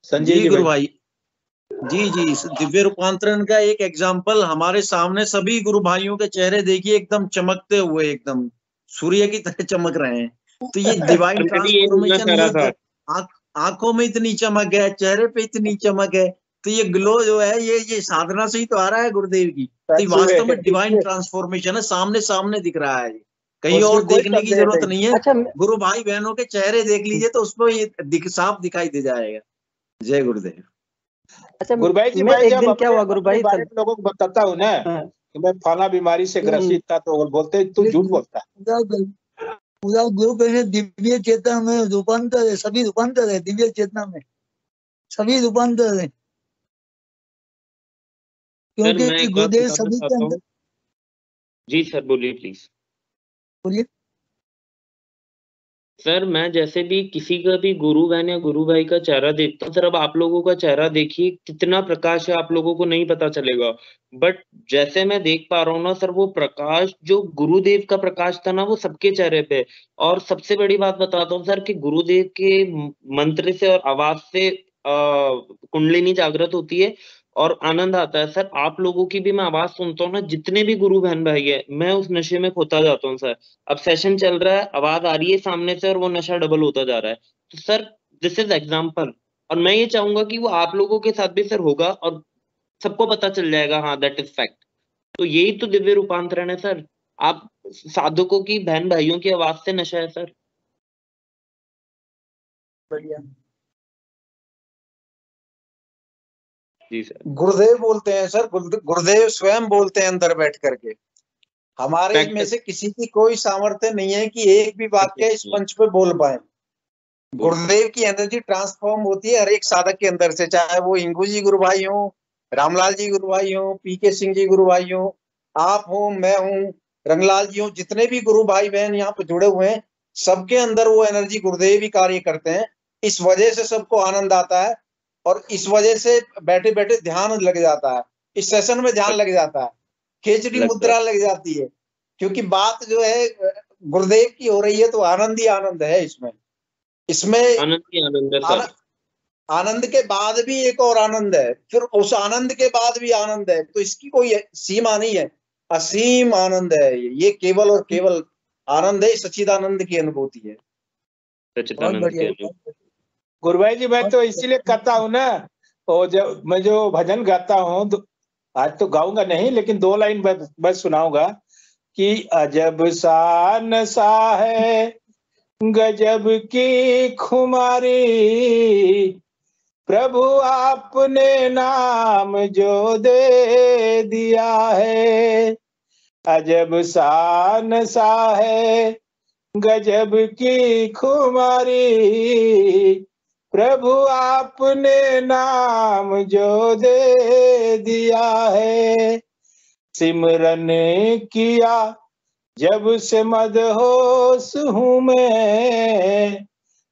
संजय जी गुरु भाई, जी जी, दिव्य रूपांतरण का एक एग्जाम्पल हमारे सामने सभी गुरु भाइयों के चेहरे देखिए, एकदम चमकते हुए, एकदम सूर्य की तरह चमक रहे हैं। तो ये डिवाइन ट्रांसफॉर्मेशन, आंखों में इतनी चमक है, चेहरे पे इतनी चमक है, तो ये ग्लो जो है ये साधना से ही तो आ रहा है गुरुदेव की। तो वास्तव में डिवाइन ट्रांसफॉर्मेशन है, सामने सामने दिख रहा है, कहीं और देखने की जरूरत नहीं है। अच्छा, गुरु भाई बहनों के चेहरे देख लीजिए तो उसमें ये साफ दिखाई दे जाएगा। जय गुरुदेव। अच्छा गुरुभाई जी, मैं एक जब दिन क्या हुआ गुरु भाई, लोगों को बताता हूँ ना कि मैं फलाना बीमारी से ग्रसित था, तो वो बोलते तू झूठ बोलता है। पूरा ग्रुप है दिव्य चेतना में रूपांतर है, सभी रूपांतर है दिव्य चेतना में, सभी रूपांतर है, क्योंकि गुरुदेव सभी के अंदर। जी सर बोलिए प्लीज। बोलिए सर। मैं जैसे भी किसी का भी गुरु बहन या गुरु भाई का चेहरा देखता हूँ सर, अब आप लोगों का चेहरा देखिए कितना प्रकाश है, आप लोगों को नहीं पता चलेगा, बट जैसे मैं देख पा रहा हूँ ना सर, वो प्रकाश जो गुरुदेव का प्रकाश था ना, वो सबके चेहरे पे। और सबसे बड़ी बात बताता हूँ सर कि गुरुदेव के मंत्र से और आवाज से कुंडलिनी जागृत होती है और आनंद आता है सर। आप लोगों की भी मैं आवाज सुनता हूँ ना, जितने भी गुरु बहन भाई है, मैं उस नशे में खोता जाता हूँ सर। अब सेशन चल रहा है, आवाज आ रही है सामने से और वो नशा डबल होता जा रहा है। तो सर दिस इज एग्जाम्पल, और मैं ये चाहूंगा कि वो आप लोगों के साथ भी सर होगा और सबको पता चल जाएगा, हाँ दैट इज फैक्ट। तो यही तो दिव्य रूपांतरण है सर। आप साधकों की, बहन भाइयों की आवाज से नशा है सर। बढ़िया। जी सर। गुरुदेव बोलते हैं सर, गुरुदेव स्वयं बोलते हैं अंदर बैठ करके, हमारे में से किसी की कोई सामर्थ्य नहीं है कि एक भी वाक्य इस मंच पे बोल पाए। गुरुदेव की एनर्जी ट्रांसफॉर्म होती है हर एक साधक के अंदर से, चाहे वो इंगू जी गुरु भाई हो, रामलाल जी गुरु भाई हो, पीके सिंह जी गुरु भाई हो, आप हो, मैं हूँ, रंगलाल जी हो, जितने भी गुरु भाई बहन यहाँ पे जुड़े हुए हैं, सबके अंदर वो एनर्जी गुरुदेव ही कार्य करते हैं। इस वजह से सबको आनंद आता है और इस वजह से बैठे बैठे ध्यान लग जाता है, इस सेशन में ध्यान लग जाता है, खिचड़ी मुद्रा लग जाती है, क्योंकि बात जो है गुरुदेव की हो रही है, तो आनंद ही आनंद है इसमें। आनंद ही आनंद है सर। आनंद के बाद भी एक और आनंद है, फिर उस आनंद के बाद भी आनंद है, तो इसकी कोई सीमा नहीं है, असीम आनंद है ये, केवल और केवल आनंद है, सच्चिदानंद की अनुभूति है। सच्चिदानंद की अनुभूति। गुरुभाई जी, मैं तो इसीलिए करता हूँ ना, तो जब मैं जो भजन गाता हूँ, तो आज तो गाऊंगा नहीं, लेकिन 2 लाइन बस सुनाऊंगा कि अजब सा नशा है, गजब की खुमारी, प्रभु आपने नाम जो दे दिया है, अजब सा नशा है, गजब की खुमारी, प्रभु आपने नाम जो दे दिया है, सिमरन किया जब से मदहोश हूँ मैं,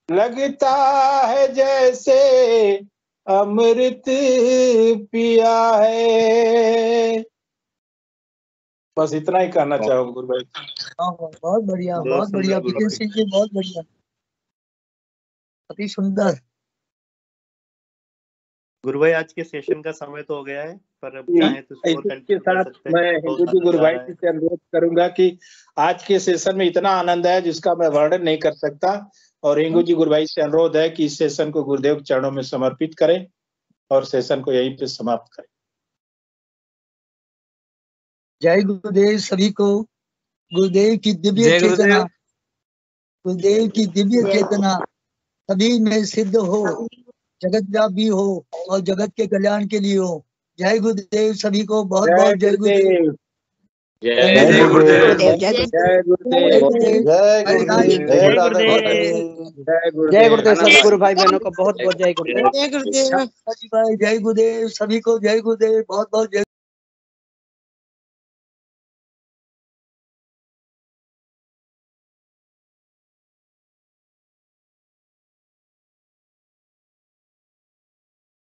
लगता है जैसे अमृत पिया है। बस इतना ही कहना चाहूंगा गुरु भाई। बहुत बढ़िया, बहुत बढ़िया विजय सिंह जी, बहुत बढ़िया, अति सुंदर। गुरु भाई आज के सेशन का समय तो हो गया है, पर अब चाहे तो इसके साथ मैं हिंदू जी गुरु भाई से अनुरोध करूंगा कि आज के सेशन में इतना आनंद है जिसका मैं वर्णन नहीं कर सकता, और हिंदू जी गुरु भाई से अनुरोध है कि इस सेशन को गुरुदेव के चरणों में समर्पित करें और सेशन को यहीं पे समाप्त करें। जय गुरुदेव सभी को। गुरुदेव की दिव्य जय चेतना, गुरुदेव। गुरुदेव की दिव्य चेतना सभी में सिद्ध हो, जगत व्यापी हो और जगत के कल्याण के लिए हो। जय गुरुदेव सभी को, बहुत बहुत जय गुरुदेव। जय गुरुदेव। जय गुरुदेव। जय गुरुदेव सदगुरु भाई बहनों को बहुत बहुत जय गुरुदेव। जय गुरुदेव सभी को, जय गुरुदेव, बहुत बहुत जय।